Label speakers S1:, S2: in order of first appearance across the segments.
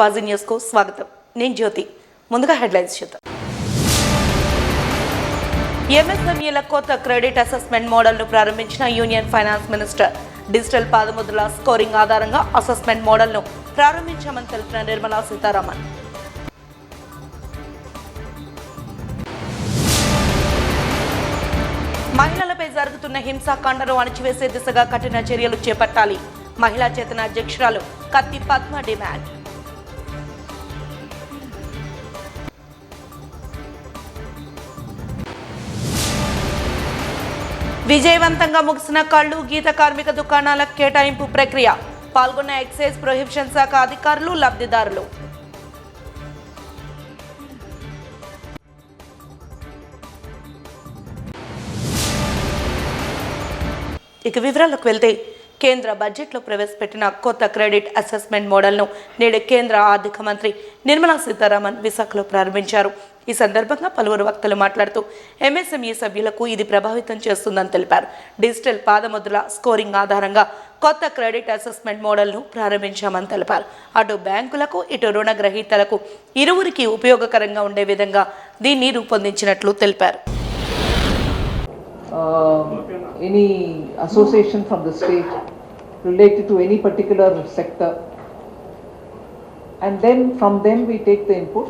S1: వాజీ news కు స్వాగతం. నేను జ్యోతి. ముందుగా హెడ్లైన్స్ చూద్దాం. ఎంఎస్ఎంఈల కొత్త క్రెడిట్ అసెస్మెంట్ మోడల్ ను ప్రారంభించిన యూనియన్ ఫైనాన్స్ మినిస్టర్. డిజిటల్ పాదముద్రల స్కోరింగ్ ఆధారంగా అసెస్మెంట్ మోడల్ ను ప్రారంభించామని తెలిపిన నిర్మలా సీతారామన్. మహిళలపై జరుగుతున్న హింసాకాండను అణచివేసే దిశగా కఠిన చర్యలు చేపట్టాలి. మహిళా చేతన అధ్యక్షురాలు కత్తి పద్మ డిమాండ్. విజయవంతంగా ముగిసిన కళ్ళు గీత కార్మిక దుకాణాల కేటాయింపు ప్రక్రియ. పాల్గొన్న ఎక్సైజ్ ప్రొహిబిషన్ శాఖ అధికారులు, లబ్ధిదారులు. ఇక వివరాలకు వెళ్తే, కేంద్ర బడ్జెట్లో ప్రవేశపెట్టిన కొత్త క్రెడిట్ అసెస్మెంట్ మోడల్ను నేడు కేంద్ర ఆర్థిక మంత్రి నిర్మలా సీతారామన్ విశాఖలో ప్రారంభించారు. ఈ సందర్భంగా పలువురు వక్తలు మాట్లాడుతూ ఎంఎస్ఎంఈ సభ్యులకు ఇది ప్రభావితం చేస్తుందని తెలిపారు. డిజిటల్ పాదముద్రల స్కోరింగ్ ఆధారంగా కొత్త క్రెడిట్ అసెస్మెంట్ మోడల్ను ప్రారంభించామని తెలిపారు. అటు బ్యాంకులకు, ఇటు రుణగ్రహీతలకు ఇరువురికి ఉపయోగకరంగా ఉండే విధంగా దీన్ని రూపొందించినట్లు తెలిపారు.
S2: Any association from the state related to any particular sector, and then from them we take the input,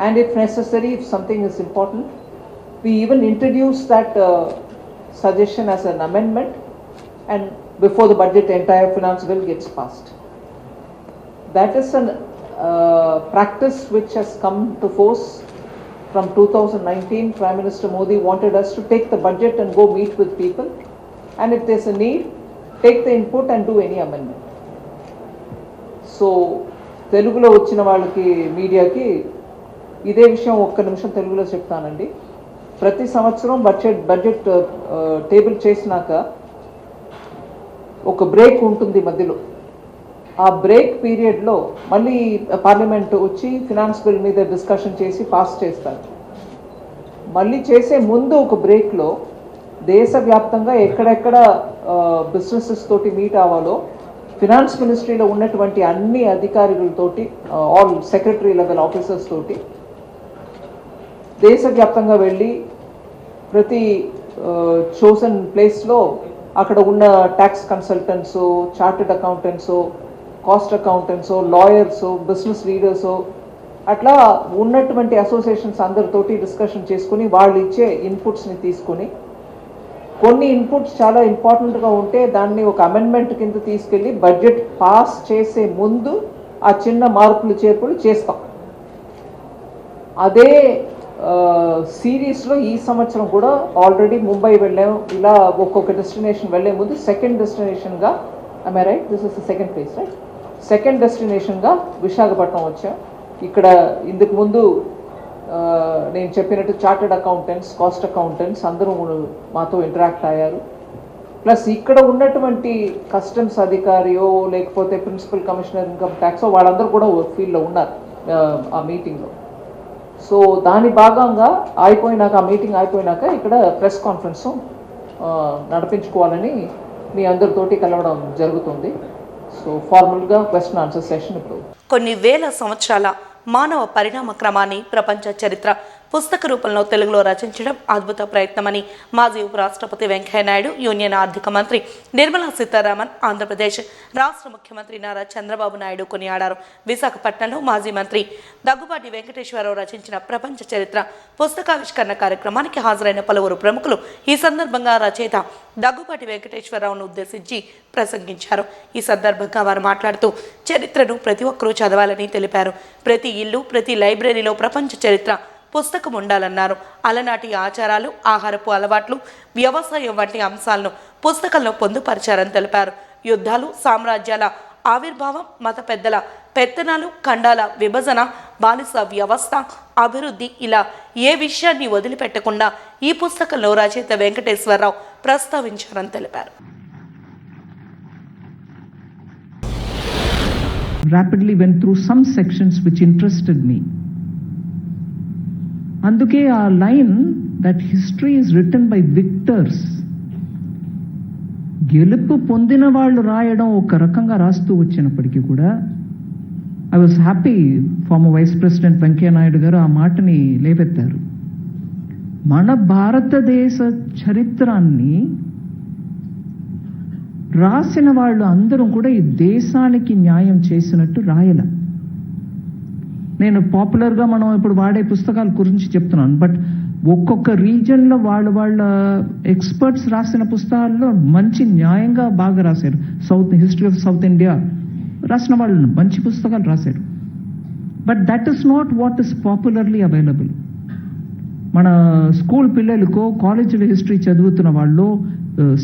S2: and if necessary, if something is important, we even introduce that suggestion as an amendment, and before the budget entire finance bill gets passed. That is a practice which has come to force from 2019. Prime Minister Modi wanted us to take the budget and go meet with people, and if there's a need, take the input and do any amendment. So తెలుగులో వచ్చిన వాళ్ళకి, మీడియాకి ఇదే విషయం ఒక్క నిమిషం తెలుగులో చెప్తానండి. ప్రతి సంవత్సరం బడ్జెట్ టేబుల్ చేసినాక ఒక బ్రేక్ ఉంటుంది మధ్యలో. ఆ బ్రేక్ పీరియడ్లో మళ్ళీ పార్లమెంట్ వచ్చి ఫినాన్స్ బిల్ మీద డిస్కషన్ చేసి పాస్ చేస్తారు. మళ్ళీ చేసే ముందు ఒక బ్రేక్లో దేశవ్యాప్తంగా ఎక్కడెక్కడ బిజినెసెస్ తోటి మీట్ అవ్వాలో ఫినాన్స్ మినిస్ట్రీలో ఉన్నటువంటి అన్ని అధికారులతోటి, ఆల్ సెక్రటరీ లెవెల్ ఆఫీసర్స్ తోటి దేశవ్యాప్తంగా వెళ్ళి ప్రతి చోసన్ ప్లేస్లో అక్కడ ఉన్న tax consultants, chartered accountants, cost accountants, lawyers, business leaders, అట్లా ఉన్నటువంటి అసోసియేషన్స్ అందరితోటి డిస్కషన్ చేసుకుని వాళ్ళు ఇచ్చే ఇన్పుట్స్ని తీసుకుని, కొన్ని ఇన్పుట్స్ చాలా ఇంపార్టెంట్గా ఉంటే దాన్ని ఒక అమెండ్మెంట్ కింద తీసుకెళ్ళి బడ్జెట్ పాస్ చేసే ముందు ఆ చిన్న మార్పులు చేర్పులు చేస్తాం. అదే సిరీస్లో ఈ సంవత్సరం కూడా ఆల్రెడీ ముంబై వెళ్ళాము. ఇలా ఒక్కొక్క డెస్టినేషన్ వెళ్ళే ముందు సెకండ్ డెస్టినేషన్గా, am I right? This is the second place, right? Second డెస్టినేషన్గా విశాఖపట్నం వచ్చాం. ఇక్కడ ఇందుకు ముందు నేను చెప్పినట్టు చార్టెడ్ అకౌంటెంట్స్, కాస్ట్ అకౌంటెంట్స్ అందరూ మాతో ఇంటరాక్ట్ అయ్యారు. ప్లస్ ఇక్కడ ఉన్నటువంటి కస్టమ్స్ అధికారియో లేకపోతే ప్రిన్సిపల్ కమిషనర్ ఇన్కమ్ ట్యాక్స్ వాళ్ళందరూ కూడా ఫీల్డ్లో ఉన్నారు ఆ మీటింగ్లో. సో దాని భాగంగా అయిపోయినాక, ఆ మీటింగ్ అయిపోయినాక ఇక్కడ ప్రెస్ కాన్ఫరెన్స్ నడిపించుకోవాలని మీ అందరితోటి కలవడం జరుగుతుంది. సో ఫార్మల్గా క్వశ్చన్ ఆన్సర్ సెషన్ ఇప్పుడు.
S1: కొన్ని వేల సంవత్సరాల మానవ పరిణామ క్రమాన్ని ప్రపంచ చరిత్ర పుస్తక రూపంలో తెలుగులో రచించడం అద్భుత ప్రయత్నమని మాజీ ఉపరాష్ట్రపతి వెంకయ్యనాయుడు, యూనియన్ ఆర్థిక మంత్రి నిర్మలా సీతారామన్, ఆంధ్రప్రదేశ్ రాష్ట్ర ముఖ్యమంత్రి నారా చంద్రబాబు నాయుడు కొనియాడారు. విశాఖపట్నంలో మాజీ మంత్రి దగ్గుబాటి వెంకటేశ్వరరావు రచించిన ప్రపంచ చరిత్ర పుస్తకావిష్కరణ కార్యక్రమానికి హాజరైన పలువురు ప్రముఖులు ఈ సందర్భంగా రచయిత దగ్గుబాటి వెంకటేశ్వరరావును ఉద్దేశించి ప్రసంగించారు. ఈ సందర్భంగా వారు మాట్లాడుతూ చరిత్రను ప్రతి ఒక్కరూ చదవాలని తెలిపారు. ప్రతి ఇల్లు, ప్రతి లైబ్రరీలో ప్రపంచ చరిత్ర పుస్తకం ఉండాలన్నారు. అలనాటి ఆచారాలు, ఆహారపు అలవాట్లు, వ్యవసాయం వంటి అంశాలను పుస్తకంలో పొందుపరిచారని తెలిపారు. యుద్ధాలు, సామ్రాజ్యాల ఆవిర్భావం, మత పెద్దల పెత్తనాలు, ఖండాల విభజన, బానిస వ్యవస్థ, అభివృద్ధి, ఇలా ఏ విషయాన్ని వదిలిపెట్టకుండా ఈ పుస్తకంలో రచయిత వెంకటేశ్వరరావు ప్రస్తావించారని తెలిపారు.
S3: Rapidly went through some sections which interested me. అందుకే ఆ line that history is written by victors, గెలుపు పొందిన వాళ్ళు రాయడం ఒక రకంగా రాస్తూ వచ్చినప్పటికీ కూడా I was happy former vice president Venkaiah Naidu గారు ఆ మాటని లేవెత్తారు. మన భారతదేశ చరిత్రాన్ని రాసిన వాళ్ళు అందరం కూడా ఈ దేశానికి న్యాయం చేసినట్టు రాయల. నేను పాపులర్గా మనం ఇప్పుడు వాడే పుస్తకాల గురించి చెప్తున్నాను, బట్ ఒక్కొక్క రీజన్లో వాళ్ళ ఎక్స్పర్ట్స్ రాసిన పుస్తకాల్లో మంచి న్యాయంగా బాగా రాశారు. హిస్టరీ ఆఫ్ సౌత్ ఇండియా రాసిన వాళ్ళు మంచి పుస్తకాలు రాశారు. But that is not what is popularly available. మన స్కూల్ పిల్లలకు కాలేజీలో హిస్టరీ చదువుతున్న వాళ్ళు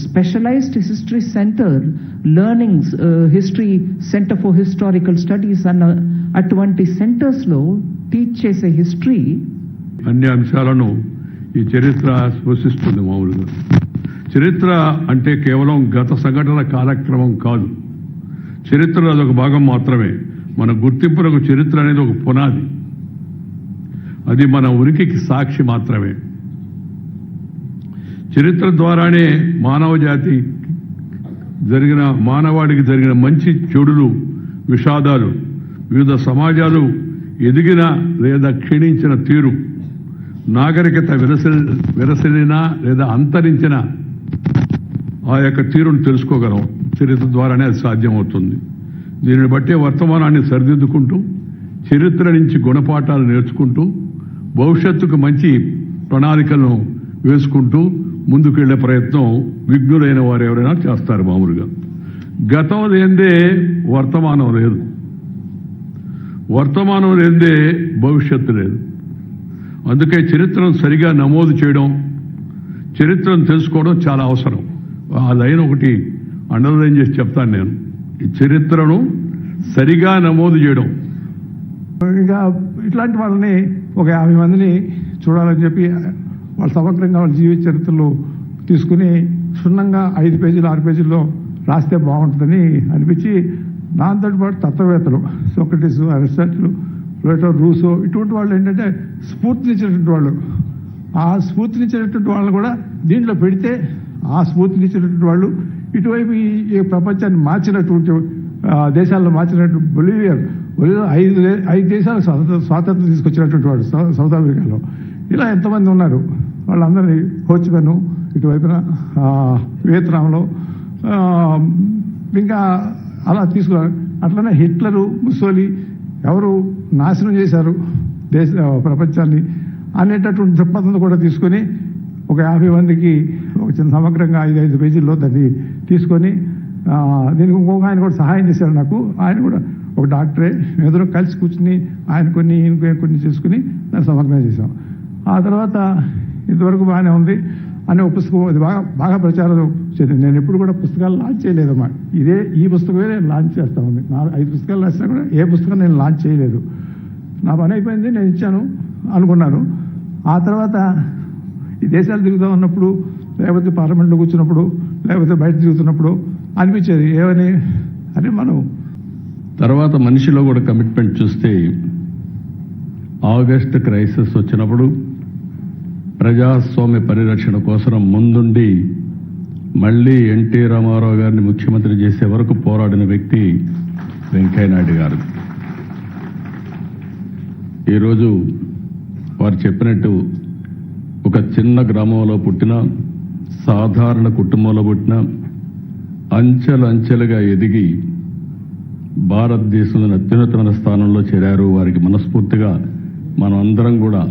S3: specialized history center, learnings history center for historical studies అన్న అటువంటి సెంటర్స్లో టీచ్ చేసే హిస్టరీ
S4: అన్ని అంశాలను ఈ చరిత్ర స్పృశిస్తుంది. మామూలుగా చరిత్ర అంటే కేవలం గత సంఘటనల కాలక్రమం కాదు. చరిత్రలో అదొక భాగం మాత్రమే. మన గుర్తింపులకు చరిత్ర అనేది ఒక పునాది. అది మన ఉనికికి సాక్షి మాత్రమే. చరిత్ర ద్వారానే మానవాడికి జరిగిన మంచి చెడులు, విషాదాలు, వివిధ సమాజాలు ఎదిగిన లేదా క్షీణించిన తీరు, నాగరికత విరసిల్లినా లేదా అంతరించిన ఆ యొక్క తీరును తెలుసుకోగలం. చరిత్ర ద్వారానే అది సాధ్యమవుతుంది. దీనిని బట్టే వర్తమానాన్ని సరిదిద్దుకుంటూ, చరిత్ర నుంచి గుణపాఠాలు నేర్చుకుంటూ, భవిష్యత్తుకు మంచి ప్రణాళికలను వేసుకుంటూ ముందుకెళ్లే ప్రయత్నం విఘ్నులైన వారు ఎవరైనా చేస్తారు. మామూలుగా గతం లేదే వర్తమానం లేదు, వర్తమానం లేదే భవిష్యత్తు లేదు. అందుకే చరిత్రను సరిగా నమోదు చేయడం, చరిత్రను తెలుసుకోవడం చాలా అవసరం. ఆ లైన్ ఒకటి అండర్లైన్ చేసి చెప్తాను నేను. ఈ చరిత్రను సరిగా నమోదు చేయడం.
S5: ఇంకా ఇట్లాంటి వాళ్ళని ఒక 50 మందిని చూడాలని చెప్పి వాళ్ళ సమగ్రంగా వాళ్ళ జీవిత చరిత్రలు తీసుకుని క్షుణ్ణంగా 5 పేజీలు 6 పేజీల్లో రాస్తే బాగుంటుందని అనిపించి, దాంతో పాటు తత్వవేత్తలు సోక్రటీస్, అరిస్టాటిల్, ప్లేటో, రూసో ఇటువంటి వాళ్ళు ఏంటంటే స్ఫూర్తినిచ్చినటువంటి వాళ్ళు. ఆ స్ఫూర్తినిచ్చినటువంటి వాళ్ళని కూడా దీంట్లో పెడితే ఆ స్ఫూర్తినిచ్చినటువంటి వాళ్ళు ఇటువైపు ఈ ప్రపంచాన్ని మార్చినటువంటి దేశాల్లో మార్చినటువంటి బొలివియా 5 దేశాలకు స్వాతంత్రం తీసుకొచ్చినటువంటి వాడు సౌత్ ఆఫ్రికాలో. ఇలా ఎంతమంది ఉన్నారు, వాళ్ళందరినీ హోచిమెన్, ఇటువైపున వియత్నాంలో, ఇంకా అలా తీసుకున్నారు. అట్లనే హిట్లరు, ముస్సోలి ఎవరు నాశనం చేశారు ప్రపంచాన్ని అనేటటువంటి దృక్పథం కూడా తీసుకొని ఒక 50 మందికి ఒక చిన్న సమగ్రంగా 5 పేజీల్లో దాన్ని తీసుకొని, దీనికి ఇంకొక ఆయన కూడా సహాయం చేశారు నాకు. ఆయన కూడా ఒక డాక్టరే. ఎదురు కలిసి కూర్చుని ఆయన కొన్ని ఈయన కొన్ని చేసుకుని దాన్ని సమగ్రంగా చేశాం. ఆ తర్వాత ఇంతవరకు బాగానే ఉంది అనే ఒక పుస్తకం, అది బాగా ప్రచారం చేసింది. నేను ఎప్పుడు కూడా పుస్తకాలు లాంచ్ చేయలేదమ్మా. ఈ పుస్తకమే నేను లాంచ్ చేస్తా ఉంది. 5 పుస్తకాలు రాసినా కూడా ఏ పుస్తకం నేను లాంచ్ చేయలేదు. నా పని అయిపోయింది, నేను ఇచ్చాను అనుకున్నాను. ఆ తర్వాత ఈ దేశాలు తిరుగుతూ ఉన్నప్పుడు, లేకపోతే పార్లమెంట్లో కూర్చున్నప్పుడు, లేకపోతే బయట తిరుగుతున్నప్పుడు అనిపించేది ఏమని, అని మనం
S4: తర్వాత మనిషిలో కూడా కమిట్మెంట్ చూస్తే, ఆగస్ట్ క్రైసిస్ వచ్చినప్పుడు ప్రజాస్వామ్య పరిరక్షణ కోసం ముందుండి మళ్ళీ ఎన్టీ రామారావు గారిని ముఖ్యమంత్రి చేసే వరకు పోరాడిన వ్యక్తి వెంకయ్య నాయుడు గారు. ఈరోజు వారు చెప్పినట్టు ఒక చిన్న గ్రామంలో పుట్టిన, సాధారణ కుటుంబంలో పుట్టిన, అంచెలంచెలుగా ఎదిగి భారతదేశంలోని అత్యున్నతమైన స్థానంలో చేరారు. వారికి మనస్ఫూర్తిగా మనం అందరం కూడా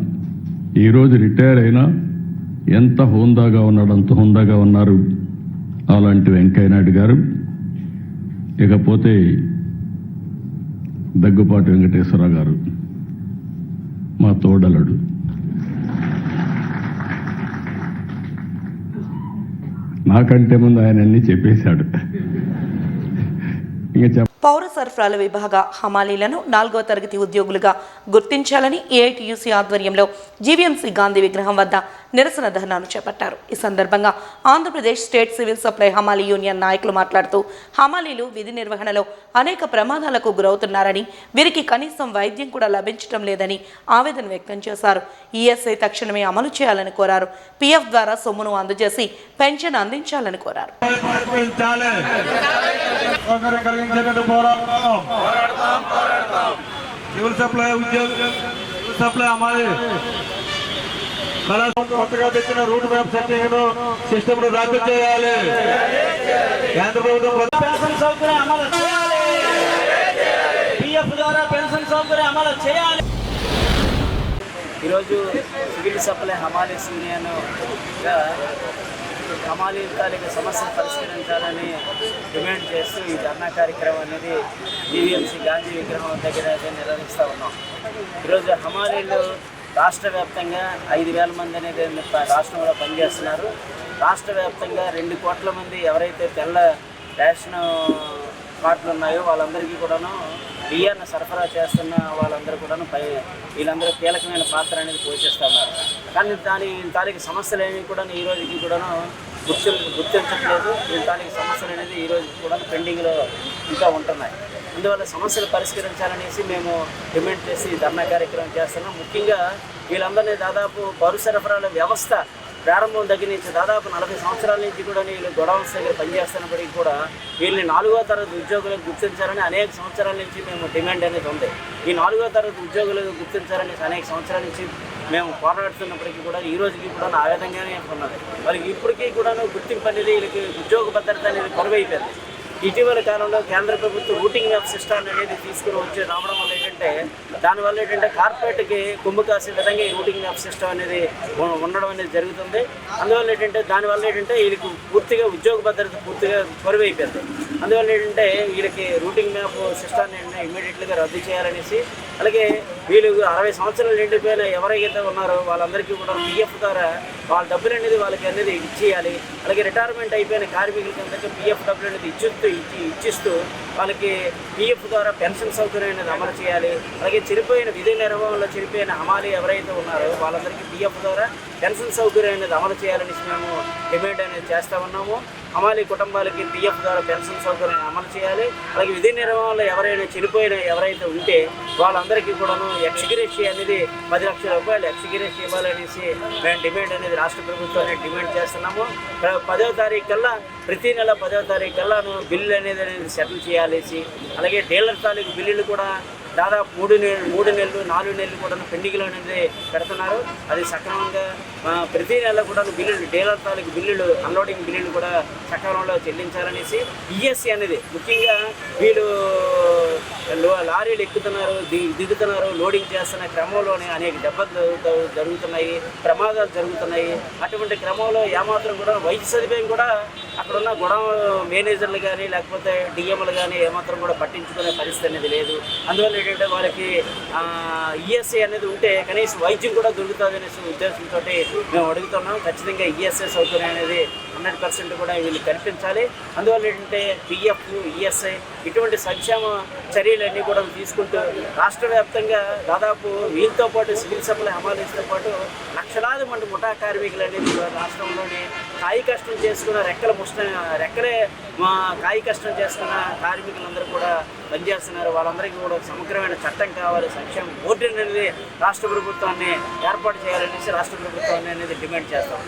S4: ఈరోజు రిటైర్ అయినా ఎంత హోందాగా ఉన్నాడు అంత హోందాగా ఉన్నారు అలాంటి వెంకయ్య నాయుడు గారు. ఇకపోతే దగ్గుపాటి వెంకటేశ్వరరావు గారు మా తోడలుడు. నాకంటే ముందు ఆయన అన్ని చెప్పేశాడు. ఇంకా
S1: పౌర సరఫరాల విభాగ హమాలీలను 4వ తరగతి ఉద్యోగులుగా గుర్తించాలని ఏఐటీయూసీ ఆధ్వర్యంలో జీవీఎంసీ గాంధీ విగ్రహం వద్ద నిరసన ధర్నాను చేపట్టారు. ఈ సందర్భంగా ఆంధ్రప్రదేశ్ స్టేట్ సివిల్ సప్లై హమాలీ యూనియన్ నాయకులు మాట్లాడుతూ, హమాలీలు విధి నిర్వహణలో అనేక ప్రమాదాలకు గురవుతున్నారని, వీరికి కనీసం వైద్యం కూడా లభించడం లేదని ఆవేదన వ్యక్తం చేశారు. ఈఎస్ఐ తక్షణమే అమలు చేయాలని కోరారు. పీఎఫ్ ద్వారా సొమ్మును అందజేసి పెన్షన్ అందించాలని కోరారు.
S6: సివిల్ సప్లై సివిల్ సప్లై అమ్మాయి కొత్తగా తెచ్చిన రూట్ మ్యాప్ సెట్టింగ్ సిస్టమ్ ను రద్దు చేయాలి. కేంద్ర ప్రభుత్వం
S7: పెన్షన్ సౌకర్యం అమలు చేయాలి. పిఎఫ్ ద్వారా పెన్షన్ సౌకర్యం అమలు చేయాలి. ఈరోజు సివిల్ సప్లై హమాలీస్ యూనియన్గా హమాలీ తాలూకు సమస్యను పరిష్కరించాలని డిమాండ్ చేస్తూ ఈ ధర్నా కార్యక్రమం అనేది జీవీఎంసీ గాంధీ విగ్రహం దగ్గర నిర్వహిస్తూ ఉన్నాం. ఈరోజు హమాలీలు రాష్ట్ర వ్యాప్తంగా 5,000 మంది అనేది రాష్ట్రంలో పనిచేస్తున్నారు. రాష్ట్ర వ్యాప్తంగా 2 కోట్ల మంది ఎవరైతే తెల్ల రేషన్ కార్డులు ఉన్నాయో వాళ్ళందరికీ కూడాను బియ్యాన్ని సరఫరా చేస్తున్న వాళ్ళందరూ కూడాను వీళ్ళందరూ కీలకమైన పాత్ర అనేది పోషిస్తున్నారు. కానీ తాలూకు సమస్యలు ఏమి కూడా ఈ రోజుకి కూడాను గుర్తించట్లేదు. వీళ్ళ తాలూకు సమస్యలు అనేది ఈ రోజు కూడా పెండింగ్లో ఇంకా ఉంటున్నాయి. అందువల్ల సమస్యలు పరిష్కరించాలనేసి మేము డిమాండ్ చేసి ధర్నా కార్యక్రమం చేస్తున్నాం. ముఖ్యంగా వీళ్ళందరినీ దాదాపు పౌర సరఫరాల వ్యవస్థ ప్రారంభం దగ్గర నుంచి దాదాపు 40 సంవత్సరాల నుంచి కూడా వీళ్ళు గొడవన్స్ దగ్గర పనిచేస్తున్నప్పటికీ కూడా వీళ్ళని 4వ తరగతి ఉద్యోగులకు గుర్తించాలని అనేక సంవత్సరాల నుంచి మేము డిమాండ్ అనేది ఉంది. ఈ 4వ తరగతి ఉద్యోగులకు గుర్తించాలని అనేక సంవత్సరాల నుంచి మేము పోరాడుతున్నప్పటికీ కూడా ఈ రోజుకి కూడా ఆ విధంగానే ఉన్నది. వాళ్ళకి ఇప్పటికీ కూడా గుర్తింపు అనేది వీళ్ళకి ఉద్యోగ భద్రత అనేది కొరవైపోయింది. ఇటీవల కాలంలో కేంద్ర ప్రభుత్వం రూటింగ్ మ్యాప్ సిస్టమ్ అనేది తీసుకుని వచ్చి రావడం వల్ల దానివల్ల కార్పొరేట్కి కొమ్ము కాసే విధంగా ఈ రూటింగ్ మ్యాప్ సిస్టమ్ అనేది ఉండడం అనేది జరుగుతుంది. అందువల్ల దానివల్ల వీళ్ళకి పూర్తిగా ఉద్యోగ భద్రత పూర్తిగా కొరవైపోయింది. అందువల్ల వీళ్ళకి రూటింగ్ మ్యాప్ సిస్టాన్ని ఇమీడియట్గా రద్దు చేయాలనేసి, అలాగే వీళ్ళు 60 సంవత్సరాలు నిండిపోయిన ఎవరైతే ఉన్నారో వాళ్ళందరికీ కూడా పిఎఫ్ ద్వారా వాళ్ళ డబ్బులు అనేది వాళ్ళకి అనేది ఇచ్చేయాలి. అలాగే రిటైర్మెంట్ అయిపోయిన కార్మికులకి అందరికీ పిఎఫ్ డబ్బులు అనేది ఇచ్చిస్తూ వాళ్ళకి పిఎఫ్ ద్వారా పెన్షన్ సౌకర్యం అనేది అమలు చేయాలి. అలాగే చనిపోయిన విధి నిర్వహణలో చనిపోయిన హమాలీ ఎవరైతే ఉన్నారో వాళ్ళందరికీ పిఎఫ్ ద్వారా పెన్షన్ సౌకర్యం అనేది అమలు చేయాలని మేము డిమాండ్ అనేది చేస్తూ ఉన్నాము. హమాలీ కుటుంబాలకి పిఎఫ్ ద్వారా పెన్షన్ సౌకర్యం అమలు చేయాలి. అలాగే విధి నిర్వహణలో ఎవరైతే ఉంటే వాళ్ళందరికీ కూడాను ఎక్స్గ్రేషియా అనేది 10 లక్షల రూపాయలు ఎక్స్గ్రేషియా ఇవ్వాలనేసి మేము డిమాండ్ అనేది రాష్ట్ర ప్రభుత్వాన్ని డిమాండ్ చేస్తున్నాము. 10వ తారీఖు కల్లా ప్రతి నెల 10వ తారీఖు కల్లాను బిల్లు అనేది సెటిల్ చేయాలేసి, అలాగే డీలర్ తాలూకు బిల్లులు కూడా దాదాపు 3 నెలలు 4 నెలలు కూడా పెండింగ్లో అనేది పెడుతున్నారు. అది సక్రమంగా ప్రతి నెల కూడా డీలర్ తాలూకు బిల్లులు అన్లోడింగ్ బిల్లులు కూడా సక్రమంలో చెల్లించాలనేసి, ఈఎస్సీ అనేది ముఖ్యంగా వీళ్ళు లారీలు ఎక్కుతున్నారు, దిగుతున్నారు, లోడింగ్ చేస్తున్న క్రమంలోనే అనేక దెబ్బలు జరుగుతున్నాయి, ప్రమాదాలు జరుగుతున్నాయి. అటువంటి క్రమంలో ఏమాత్రం కూడా వైద్య సదుపాయం కూడా అక్కడున్న గొడవ మేనేజర్లు కానీ లేకపోతే డిఎంలు కానీ ఏమాత్రం కూడా పట్టించుకునే పరిస్థితి అనేది లేదు. అందువల్ల వాళ్ళకి ఈఎస్ఐ అనేది ఉంటే కనీసం వైద్యం కూడా దొరుకుతుంది అనే ఉద్దేశంతో మేము అడుగుతున్నాం. ఖచ్చితంగా ఈఎస్ఐ సౌకర్యం అనేది 100% కూడా వీళ్ళు కల్పించాలి. అందువల్ల పిఎఫ్, ఈఎస్ఐ ఇటువంటి సంక్షేమ చర్యలన్నీ కూడా తీసుకుంటూ రాష్ట్ర వ్యాప్తంగా దాదాపు వీళ్ళతో పాటు సివిల్ సప్లై హమాలీస్తో పాటు లక్షలాది మంది ముఠా కార్మికులు అనేది రాష్ట్రంలోని కాయి కష్టం చేసుకున్న రెక్కలే కాయి కష్టం చేసుకున్న కార్మికులందరూ కూడా పనిచేస్తున్నారు. వాళ్ళందరికీ కూడా సమగ్రమైన చట్టం కావాలి, సంక్షేమ బోర్డు అనేది రాష్ట్ర ప్రభుత్వాన్ని ఏర్పాటు చేయాలనేసి రాష్ట్ర ప్రభుత్వాన్ని అనేది డిమాండ్ చేస్తాం.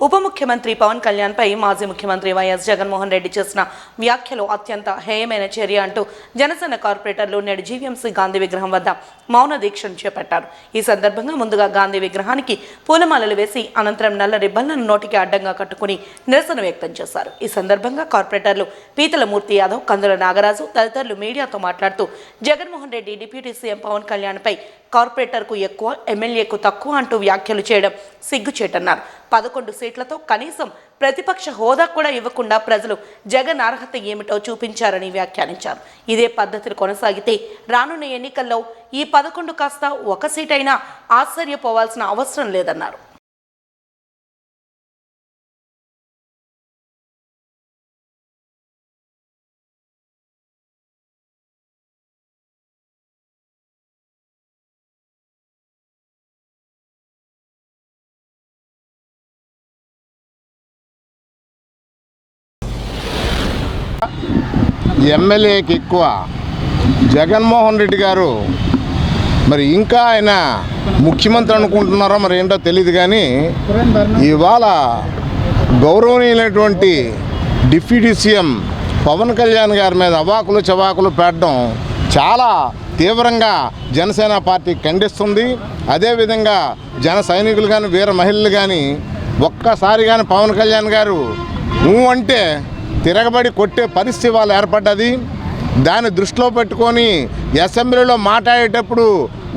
S1: ఉప ముఖ్యమంత్రి పవన్ కళ్యాణ్పై మాజీ ముఖ్యమంత్రి వైఎస్ జగన్మోహన్ రెడ్డి చేసిన వ్యాఖ్యలు అత్యంత హేయమైన చర్య అంటూ జనసేన కార్పొరేటర్లు నేడు జీవీఎంసీ గాంధీ విగ్రహం వద్ద మౌన దీక్షను చేపట్టారు. ఈ సందర్భంగా ముందుగా గాంధీ విగ్రహానికి పూలమాలలు వేసి అనంతరం నల్ల రిబ్బన్లను నోటికి అడ్డంగా కట్టుకుని నిరసన వ్యక్తం చేశారు. ఈ సందర్భంగా కార్పొరేటర్లు పీతలమూర్తి యాదవ్, కందుల నాగరాజు తదితరులు మీడియాతో మాట్లాడుతూ జగన్మోహన్ రెడ్డి డిప్యూటీ సీఎం పవన్ కళ్యాణ్పై కార్పొరేటర్కు ఎక్కువ, ఎమ్మెల్యేకు తక్కువ అంటూ వ్యాఖ్యలు చేయడం సిగ్గుచేటన్నారు. 11 సీట్లతో కనీసం ప్రతిపక్ష హోదా కూడా ఇవ్వకుండా ప్రజలు జగన్ అర్హత ఏమిటో చూపించారని వ్యాఖ్యానించారు. ఇదే పద్ధతులు కొనసాగితే రానున్న ఎన్నికల్లో ఈ 11 కాస్త 1 సీటైనా ఆశ్చర్యపోవాల్సిన అవసరం లేదన్నారు.
S8: ఎమ్మెల్యేకి ఎక్కువ జగన్మోహన్ రెడ్డి గారు మరి ఇంకా ఆయన ముఖ్యమంత్రి అనుకుంటున్నారో మరి ఏంటో తెలియదు. కానీ ఇవాళ గౌరవనీయులైనటువంటి డిప్యూటీ సీఎం పవన్ కళ్యాణ్ గారి మీద అవాకులు చవాకులు పెట్టడం చాలా తీవ్రంగా జనసేన పార్టీ ఖండిస్తుంది. అదేవిధంగా జన సైనికులు కానీ వీర మహిళలు కానీ ఒక్కసారి కానీ పవన్ కళ్యాణ్ గారు అంటే తిరగబడి కొట్టే పరిస్థితి వాళ్ళు ఏర్పడ్డది. దాన్ని దృష్టిలో పెట్టుకొని అసెంబ్లీలో మాట్లాడేటప్పుడు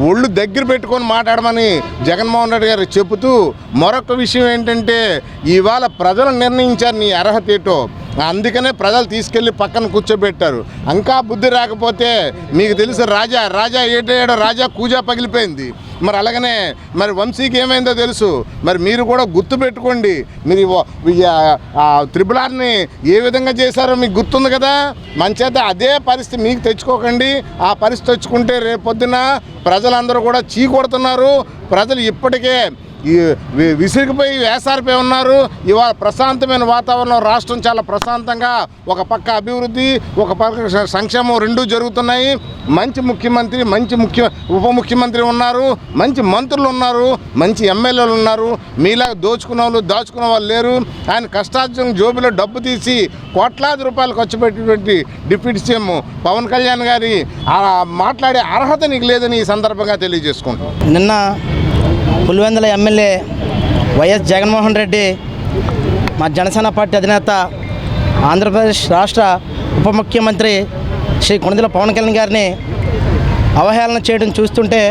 S8: ఒళ్ళు దగ్గర పెట్టుకొని మాట్లాడమని జగన్మోహన్ రెడ్డి గారు చెబుతూ, మరొక విషయం ఏంటంటే ఇవాళ ప్రజలు నిర్ణయించారు నీ అర్హత ఏంటో, అందుకనే ప్రజలు తీసుకెళ్ళి పక్కన కూర్చోబెట్టారు. ఇంకా బుద్ధి రాకపోతే మీకు తెలుసు రాజా ఏటయ్యాడో రాజా కూజా పగిలిపోయింది. మరి అలాగనే మరి వంశీకి ఏమైందో తెలుసు. మరి మీరు కూడా గుర్తుపెట్టుకోండి, మీరు త్రిపుల్ ఆర్ని ఏ విధంగా చేశారో మీకు గుర్తుంది కదా. మంచేత అదే పరిస్థితి మీకు తెచ్చుకోకండి. ఆ పరిస్థితి తెచ్చుకుంటే రేపొద్దున ప్రజలందరూ కూడా చీకొడుతున్నారు. ప్రజలు ఇప్పటికే విసిగిపోయి వేసారిపోయి ఉన్నారు. ఇవాళ ప్రశాంతమైన వాతావరణం, రాష్ట్రం చాలా ప్రశాంతంగా, ఒక పక్క అభివృద్ధి, ఒక పక్క సంక్షేమం రెండూ జరుగుతున్నాయి. మంచి ముఖ్యమంత్రి, ఉప ముఖ్యమంత్రి ఉన్నారు, మంచి మంత్రులు ఉన్నారు, మంచి ఎమ్మెల్యేలు ఉన్నారు. మీలా దాచుకున్న వాళ్ళు లేరు. ఆయన కష్టార్జితం జోబులో డబ్బు తీసి కోట్లాది రూపాయలు ఖర్చు పెట్టేటువంటి డిప్యూటీ సీఎం పవన్ కళ్యాణ్ గారి మాట్లాడే అర్హత నీకు లేదని ఈ సందర్భంగా తెలియజేసుకుంటాం.
S9: నిన్న పులివెందుల ఎమ్మెల్యే వైఎస్ జగన్మోహన్ రెడ్డి, మా జనసేన పార్టీ అధినేత, ఆంధ్రప్రదేశ్ రాష్ట్ర ఉప ముఖ్యమంత్రి శ్రీ కొణిదెల పవన్ కళ్యాణ్ గారిని అవహేళన చేయడం చూస్తుంటే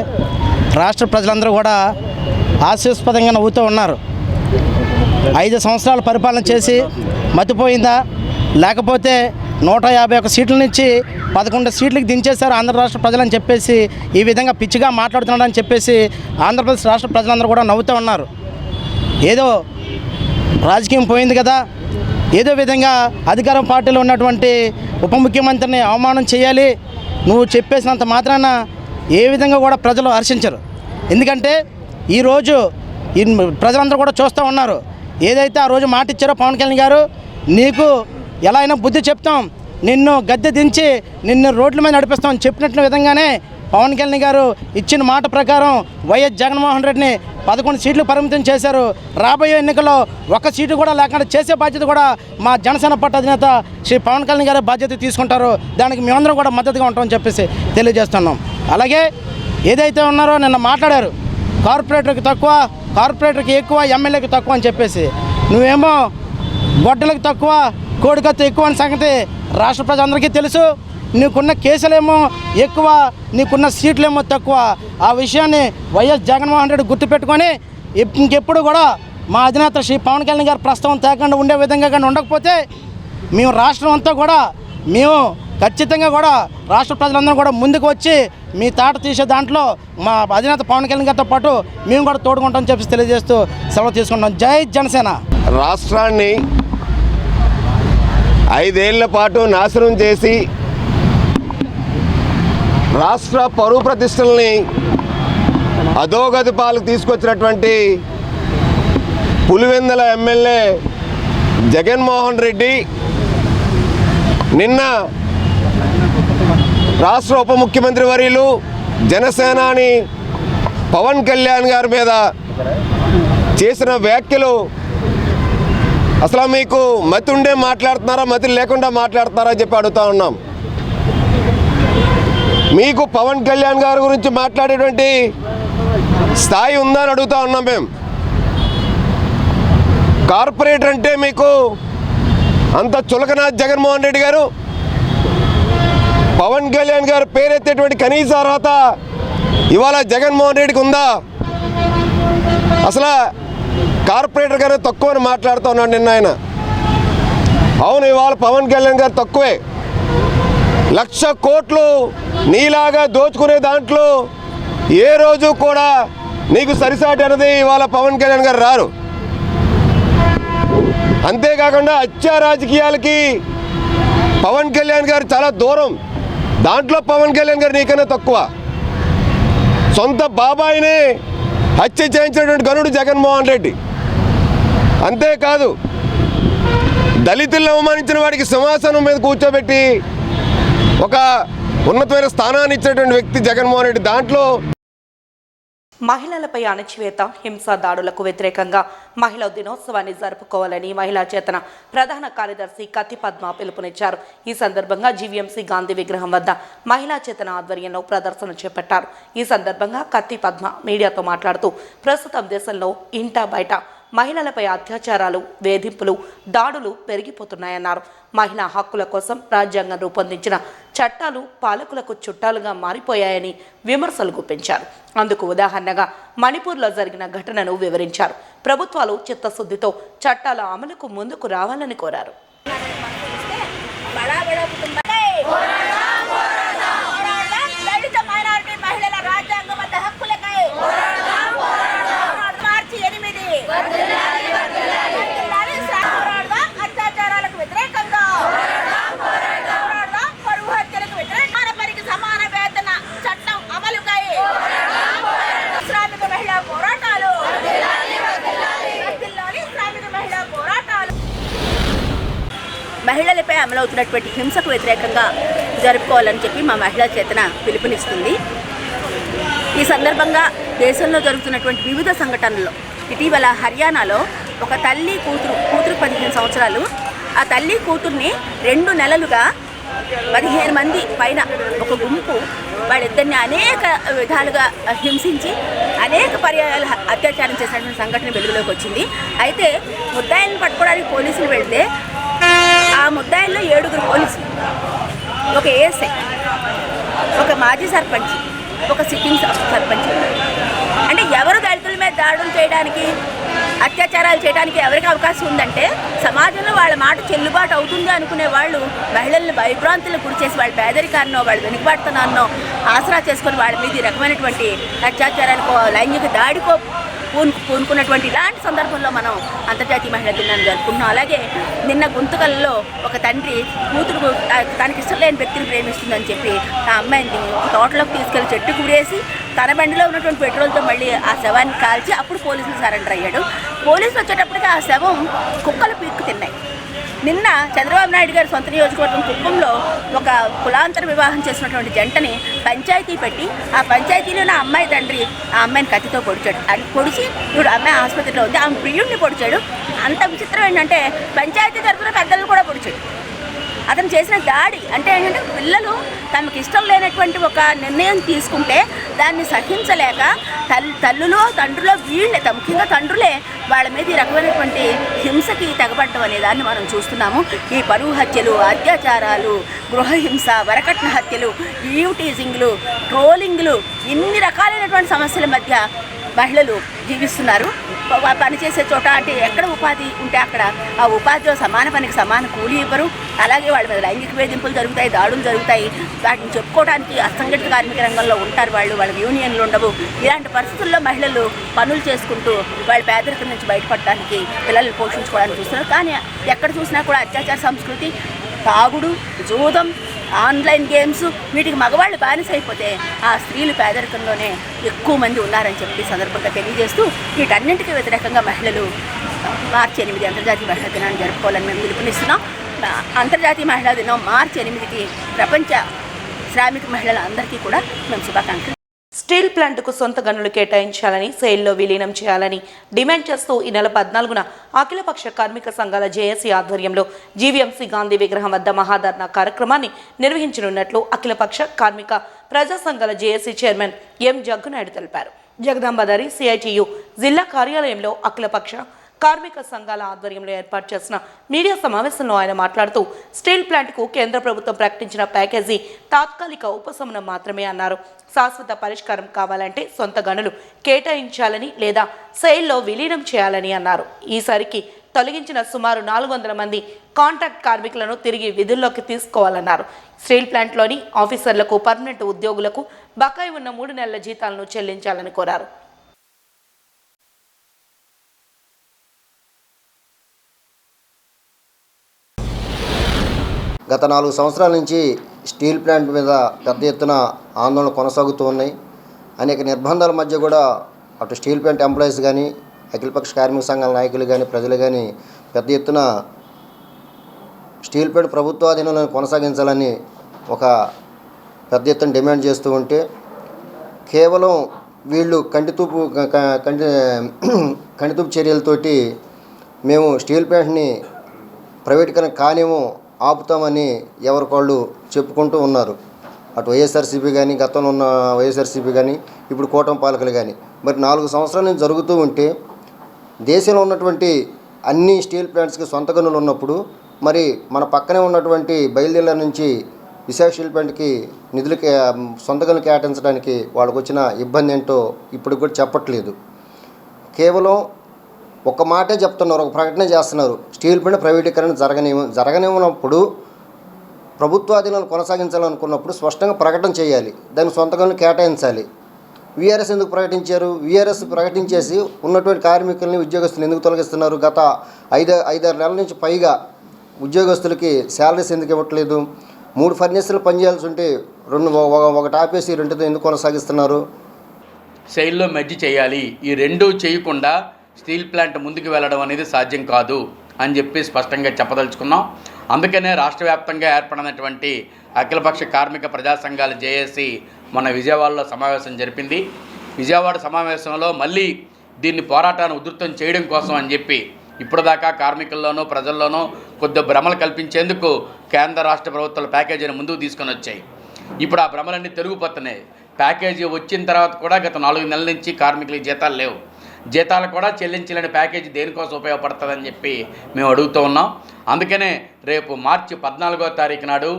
S9: రాష్ట్ర ప్రజలందరూ కూడా హాస్యాస్పదంగా నవ్వుతూ ఉన్నారు. 5 సంవత్సరాలు పరిపాలన చేసి మతిపోయిందా, లేకపోతే 151 సీట్ల నుంచి 11 సీట్లకు దించేశారు ఆంధ్ర రాష్ట్ర ప్రజలని చెప్పేసి ఈ విధంగా పిచ్చిగా మాట్లాడుతున్నాడని చెప్పేసి ఆంధ్రప్రదేశ్ రాష్ట్ర ప్రజలందరూ కూడా నవ్వుతూ ఉన్నారు. ఏదో రాజకీయం పోయింది కదా, ఏదో విధంగా అధికారం పార్టీలో ఉన్నటువంటి ఉప ముఖ్యమంత్రిని అవమానం చేయాలి, నువ్వు చెప్పేసినంత మాత్రాన ఏ విధంగా కూడా ప్రజలు హర్షించరు. ఎందుకంటే ఈరోజు ప్రజలందరూ కూడా చూస్తూ ఉన్నారు. ఏదైతే ఆ రోజు మాట ఇచ్చారో పవన్ కళ్యాణ్ గారు, నీకు ఎలా అయినా బుద్ధి చెప్తాం, నిన్ను గద్దె దించి నిన్ను రోడ్ల మీద నడిపిస్తామని చెప్పినట్ల విధంగానే పవన్ కళ్యాణ్ గారు ఇచ్చిన మాట ప్రకారం వైఎస్ జగన్మోహన్ రెడ్డిని 11 సీట్లు పరిమితం చేశారు. రాబోయే ఎన్నికల్లో 1 సీటు కూడా లేకుండా చేసే బాధ్యత కూడా మా జనసేన పార్టీ అధినేత శ్రీ పవన్ కళ్యాణ్ గారు బాధ్యత తీసుకుంటారు. దానికి మేమందరం కూడా మద్దతుగా ఉంటామని చెప్పేసి తెలియజేస్తున్నాం. అలాగే ఏదైతే ఉన్నారో నిన్న మాట్లాడారు, కార్పొరేటర్కి తక్కువ, కార్పొరేటర్కి ఎక్కువ, ఎమ్మెల్యేకి తక్కువ అని చెప్పేసి, నువ్వేమో గొడ్డలకు తక్కువ, కోడికత్తు ఎక్కువ అనే సంగతి రాష్ట్ర ప్రజలందరికీ తెలుసు. నీకున్న కేసులేమో ఎక్కువ, నీకున్న సీట్లేమో తక్కువ. ఆ విషయాన్ని వైఎస్ జగన్మోహన్ రెడ్డి గుర్తుపెట్టుకొని ఇంకెప్పుడు కూడా మా అధినేత శ్రీ పవన్ కళ్యాణ్ గారు ప్రస్తుతం తేకుండా ఉండే విధంగా కానీ ఉండకపోతే మేము రాష్ట్రం అంతా కూడా మేము ఖచ్చితంగా కూడా రాష్ట్ర ప్రజలందరూ కూడా ముందుకు వచ్చి మీ తాట తీసే దాంట్లో మా అధినేత పవన్ కళ్యాణ్ గారితో పాటు మేము కూడా తోడుకుంటామని చెప్పి తెలియజేస్తూ సెలవు తీసుకుంటాం. జై జనసేన.
S10: రాష్ట్రాన్ని 5 ఏళ్ల పాటు నాశనం చేసి రాష్ట్ర పరువు ప్రతిష్టల్ని అధోగతి పాలకు తీసుకొచ్చినటువంటి పులివెందుల ఎమ్మెల్యే జగన్మోహన్ రెడ్డి నిన్న రాష్ట్ర ఉప ముఖ్యమంత్రి వర్యులు జనసేనాని పవన్ కళ్యాణ్ గారి మీద చేసిన వ్యాఖ్యలు అసలు మీకు మతి ఉండే మాట్లాడుతున్నారా, మతి లేకుండా మాట్లాడుతున్నారా అని చెప్పి అడుగుతా ఉన్నాం. మీకు పవన్ కళ్యాణ్ గారి గురించి మాట్లాడేటువంటి స్థాయి ఉందా అని అడుగుతా ఉన్నాం మేము. కార్పొరేటర్ అంటే మీకు అంత చులకన జగన్మోహన్ రెడ్డి గారు? పవన్ కళ్యాణ్ గారు పేరెత్తేటువంటి కనీస అర్హత ఇవాళ జగన్మోహన్ రెడ్డికి ఉందా? అసలు కార్పొరేటర్ గారు తక్కువ అని మాట్లాడుతూ ఉన్నాడు నిన్న ఆయన. అవును, ఇవాళ పవన్ కళ్యాణ్ గారు తక్కువే. 1,00,000 కోట్లు నీలాగా దోచుకునే దాంట్లో ఏ రోజు కూడా నీకు సరిసాటి అనేది ఇవాళ పవన్ కళ్యాణ్ గారు రారు. అంతేకాకుండా హత్యా రాజకీయాలకి పవన్ కళ్యాణ్ గారు చాలా దూరం. దాంట్లో పవన్ కళ్యాణ్ గారు నీకన్నా తక్కువ. సొంత బాబాయిని హత్య చేయించినటువంటి గనుడు జగన్మోహన్ రెడ్డి. అంతేకాదు, దళితులను అవమానించిన వాడికి సింహాసనం మీద కూర్చోబెట్టి ఒక ఉన్నతమైన స్థానాన్ని ఇచ్చినటువంటి వ్యక్తి జగన్మోహన్ రెడ్డి. దాంట్లో
S1: మహిళలపై అణచివేత, హింసా దాడులకు వ్యతిరేకంగా మహిళా దినోత్సవాన్ని జరుపుకోవాలని మహిళా చేతన ప్రధాన కార్యదర్శి కత్తి పద్మ పిలుపునిచ్చారు. ఈ సందర్భంగా జీవీఎంసీ గాంధీ విగ్రహం వద్ద మహిళా చేతన ఆధ్వర్యంలో ప్రదర్శన చేపట్టారు. ఈ సందర్భంగా కత్తి పద్మ మీడియాతో మాట్లాడుతూ ప్రస్తుతం దేశంలో ఇంటా బయట మహిళలపై అత్యాచారాలు, వేధింపులు, దాడులు పెరిగిపోతున్నాయన్నారు. మహిళా హక్కుల కోసం రాజ్యాంగం రూపొందించిన చట్టాలు పాలకులకు చుట్టాలుగా మారిపోయాయని విమర్శలు గుప్పించారు. అందుకు ఉదాహరణగా మణిపూర్లో జరిగిన ఘటనను వివరించారు. ప్రభుత్వాలు చిత్తశుద్ధితో చట్టాల అమలుకు ముందుకు రావాలని కోరారు.
S11: మహిళలపై అమలవుతున్నటువంటి హింసకు వ్యతిరేకంగా జరుపుకోవాలని చెప్పి మా మహిళా చేతన పిలుపునిస్తుంది. ఈ సందర్భంగా దేశంలో జరుగుతున్నటువంటి వివిధ సంఘటనల్లో ఇటీవల హర్యానాలో ఒక తల్లి కూతురు 15 సంవత్సరాలు, ఆ తల్లి కూతుర్ని 2 నెలలుగా 15 మంది పైన ఒక గుంపు వాళ్ళిద్దరిని అనేక విధాలుగా హింసించి అనేక పర్యాయాలు అత్యాచారం చేసినటువంటి సంఘటన వెలుగులోకి వచ్చింది. అయితే ముద్దాయిలను పట్టుకోవడానికి పోలీసులు వెళ్తే ఆ ముద్దాయిల్లో 7 పోలీసులు, ఒక ఏఎస్ఐ, ఒక మాజీ సర్పంచ్, ఒక సిట్టింగ్ సర్పంచ్. అంటే ఎవరు దళితుల మీద దాడులు చేయడానికి, అత్యాచారాలు చేయడానికి ఎవరికి అవకాశం ఉందంటే సమాజంలో వాళ్ళ మాట చెల్లుబాటు అవుతుంది అనుకునే వాళ్ళు మహిళలను భయభ్రాంతులకు గురి చేసి వాళ్ళ పేదరికాన్నో వాళ్ళ వెనుకబాటుతనాన్నో ఆసరా చేసుకొని వాళ్ళ మీద ఈ రకమైనటువంటి అత్యాచారానికో లైంగిక దాడికో పూనుకున్నటువంటి ఇలాంటి సందర్భంలో మనం అంతర్జాతీయ మహిళా దినాన్ని జరుపుకుంటున్నాం. అలాగే నిన్న గుంతకల్లో ఒక తండ్రి కూతురు తనకి ఇష్టం లేని వ్యక్తిని ప్రేమిస్తుందని చెప్పి ఆ అమ్మాయిని తోటలోకి తీసుకెళ్లి చెట్టుకు ఉరేసి తన బండిలో ఉన్నటువంటి పెట్రోల్తో మళ్ళీ ఆ శవాన్ని కాల్చి అప్పుడు పోలీసులు సరెండర్ అయ్యాడు. పోలీసులు వచ్చేటప్పటికి ఆ శవం కుక్కలు పీక్కు తిన్నాయి. నిన్న చంద్రబాబు నాయుడు గారి సొంత నియోజకవర్గం కుప్పంలో ఒక కులాంతర వివాహం చేసినటువంటి జంటని పంచాయతీ పెట్టి ఆ పంచాయతీలోని అమ్మాయి తండ్రి ఆ అమ్మాయిని కత్తితో పొడిచాడు. పొడిచి ఇప్పుడు అమ్మాయి ఆసుపత్రిలో ఉంది, ఆమె ప్రియుడిని పొడిచాడు. అంత విచిత్రం ఏంటంటే పంచాయతీ తరఫున పెద్దలను కూడా పొడిచాడు. అతను చేసిన దాడి అంటే ఏంటంటే పిల్లలు తమకు ఇష్టం లేనటువంటి ఒక నిర్ణయం తీసుకుంటే దాన్ని సహించలేక తల్లులో తండ్రులో వీళ్ళే, ముఖ్యంగా తండ్రులే వాళ్ళ మీద ఈ రకమైనటువంటి హింసకి తెగబడ్డం అనే దాన్ని మనం చూస్తున్నాము. ఈ పరువు హత్యలు, అత్యాచారాలు, గృహహింస, వరకట్న హత్యలు, ఈవ్టీజింగ్లు, ట్రోలింగ్లు, ఇన్ని రకాలైనటువంటి సమస్యల మధ్య మహిళలు జీవిస్తున్నారు. పనిచేసే చోట అంటే ఎక్కడ ఉపాధి ఉంటే అక్కడ ఆ ఉపాధిలో సమాన పనికి సమాన కూలీ ఇవ్వరు. అలాగే వాళ్ళ మీద లైంగిక వేధింపులు జరుగుతాయి, దాడులు జరుగుతాయి. వాటిని చెప్పుకోవడానికి అసంఘటిత కార్మిక రంగంలో ఉంటారు వాళ్ళ యూనియన్లు ఉండవు. ఇలాంటి పరిస్థితుల్లో మహిళలు పనులు చేసుకుంటూ వాళ్ళ పేదరికం నుంచి బయటపడటానికి, పిల్లల్ని పోషించుకోవడానికి చూస్తున్నారు. కానీ ఎక్కడ చూసినా కూడా అత్యాచార సంస్కృతి, తాగుడు, జూదం, ఆన్లైన్ గేమ్స్, వీటికి మగవాళ్ళు బానిస అయిపోతే ఆ స్త్రీలు పేదరికంలోనే ఎక్కువ మంది ఉన్నారని చెప్పి సందర్భంగా తెలియజేస్తూ వీటన్నింటికీ వ్యతిరేకంగా మహిళలు మార్చి 8 అంతర్జాతీయ మహిళా దినాన్ని జరుపుకోవాలని మేము పిలుపునిస్తున్నాం. అంతర్జాతీయ మహిళా దినం మార్చి 8కి ప్రపంచ శ్రామిక మహిళలందరికీ కూడా మేము శుభాకాంక్షలు.
S1: స్టీల్ ప్లాంట్కు సొంత గనులు కేటాయించాలని, సెయిల్లో విలీనం చేయాలని డిమాండ్ చేస్తూ ఈ నెల 14న అఖిలపక్ష కార్మిక సంఘాల జేఏసీ ఆధ్వర్యంలో జీవీఎంసీ గాంధీ విగ్రహం వద్ద మహాధర్నా కార్యక్రమాన్ని నిర్వహించనున్నట్లు అఖిలపక్ష కార్మిక ప్రజా సంఘాల జేఏసీ చైర్మన్ ఎం జగ్గునాయుడు తెలిపారు. జగదాంబదారి సిఐటియు జిల్లా కార్యాలయంలో అఖిలపక్ష కార్మిక సంఘాల ఆధ్వర్యంలో ఏర్పాటు చేసిన మీడియా సమావేశంలో ఆయన మాట్లాడుతూ స్టీల్ ప్లాంట్కు కేంద్ర ప్రభుత్వం ప్రకటించిన ప్యాకేజీ తాత్కాలిక ఉపశమనం మాత్రమే అన్నారు. శాశ్వత పరిష్కారం కావాలంటే సొంత గనులు కేటాయించాలని లేదా సెయిల్లో విలీనం చేయాలని అన్నారు. ఈసారికి తొలగించిన సుమారు 400 మంది కాంట్రాక్ట్ కార్మికులను తిరిగి విధుల్లోకి తీసుకోవాలన్నారు. స్టీల్ ప్లాంట్లోని ఆఫీసర్లకు, పర్మనెంట్ ఉద్యోగులకు బకాయి ఉన్న 3 నెలల జీతాలను చెల్లించాలని కోరారు.
S12: గత 4 సంవత్సరాల నుంచి స్టీల్ ప్లాంట్ మీద పెద్ద ఎత్తున ఆందోళన కొనసాగుతూ ఉన్నాయి. అనేక నిర్బంధాల మధ్య కూడా అటు స్టీల్ ప్లాంట్ ఎంప్లాయీస్ కానీ, అఖిలపక్ష కార్మిక సంఘాల నాయకులు కానీ, ప్రజలు కానీ పెద్ద ఎత్తున స్టీల్ ప్లాంట్ ప్రభుత్వాధీనంలో కొనసాగించాలని ఒక పెద్ద ఎత్తున డిమాండ్ చేస్తూ ఉంటే కేవలం వీళ్ళు కంటితూపు చర్యలతోటి మేము స్టీల్ ప్లాంట్ని ప్రైవేటీకరణ కానేమో ఆపుతామని ఎవరికాళ్ళు చెప్పుకుంటూ ఉన్నారు. అటు వైఎస్ఆర్సీపీ కానీ, గతంలో ఉన్న వైఎస్ఆర్సీపీ కానీ, ఇప్పుడు కూటమి పాలకులు కానీ. మరి 4 సంవత్సరాల నుంచి జరుగుతూ ఉంటే దేశంలో ఉన్నటువంటి అన్ని స్టీల్ ప్లాంట్స్కి సొంత గనులు ఉన్నప్పుడు మరి మన పక్కనే ఉన్నటువంటి బయలుదేర నుంచి విశాఖ స్టీల్ ప్లాంట్కి నిధులకి సొంత గనులు కేటాయించడానికి వాళ్ళకు వచ్చిన ఇబ్బంది ఏంటో ఇప్పుడు కూడా చెప్పట్లేదు. కేవలం ఒక మాటే చెప్తున్నారు, ఒక ప్రకటన చేస్తున్నారు. స్టీల్ ప్లాంట్ ప్రైవేటీకరణ జరగనివ్వనప్పుడు ప్రభుత్వాధీనాలు కొనసాగించాలనుకున్నప్పుడు స్పష్టంగా ప్రకటన చేయాలి, దానికి సొంత గనులు కేటాయించాలి. వీఆర్ఎస్ ఎందుకు ప్రకటించారు? వీఆర్ఎస్ ప్రకటించేసి ఉన్నటువంటి కార్మికుల్ని, ఉద్యోగస్తులు ఎందుకు తొలగిస్తున్నారు? గత 5-6 నెలల నుంచి పైగా ఉద్యోగస్తులకి శాలరీస్ ఎందుకు ఇవ్వట్లేదు? 3 ఫర్నిచర్లు పనిచేయాల్సి ఉంటే ఒకటి ఆపేసి 2తో ఎందుకు కొనసాగిస్తున్నారు?
S13: సెయిల్లో మెర్జ్ చేయాలి. ఈ రెండూ చేయకుండా స్టీల్ ప్లాంట్ ముందుకు వెళ్ళడం అనేది సాధ్యం కాదు అని చెప్పి స్పష్టంగా చెప్పదలుచుకున్నాం. అందుకనే రాష్ట్ర వ్యాప్తంగా ఏర్పడినటువంటి అఖిలపక్ష కార్మిక ప్రజా సంఘాల జేఏసీ మన విజయవాడలో సమావేశం జరిపింది. విజయవాడ సమావేశంలో మళ్ళీ దీన్ని పోరాటాన్ని ఉధృతం చేయడం కోసం అని చెప్పి ఇప్పటిదాకా కార్మికుల్లోనూ ప్రజల్లోనూ కొద్ది భ్రమలు కల్పించేందుకు కేంద్ర రాష్ట్ర ప్రభుత్వాల ప్యాకేజీని ముందుకు తీసుకొని వచ్చాయి. ఇప్పుడు ఆ భ్రమలన్నీ తిరుగుపోతున్నాయి. ప్యాకేజీ వచ్చిన తర్వాత కూడా గత 4 నెలల నుంచి కార్మికులకి జీతాలు లేవు. జీతాలు కూడా చెల్లించలేని ప్యాకేజీ దేనికోసం ఉపయోగపడుతుందని చెప్పి మేము అడుగుతూ ఉన్నాం. అందుకనే రేపు మార్చి 14వ తారీఖు నాడు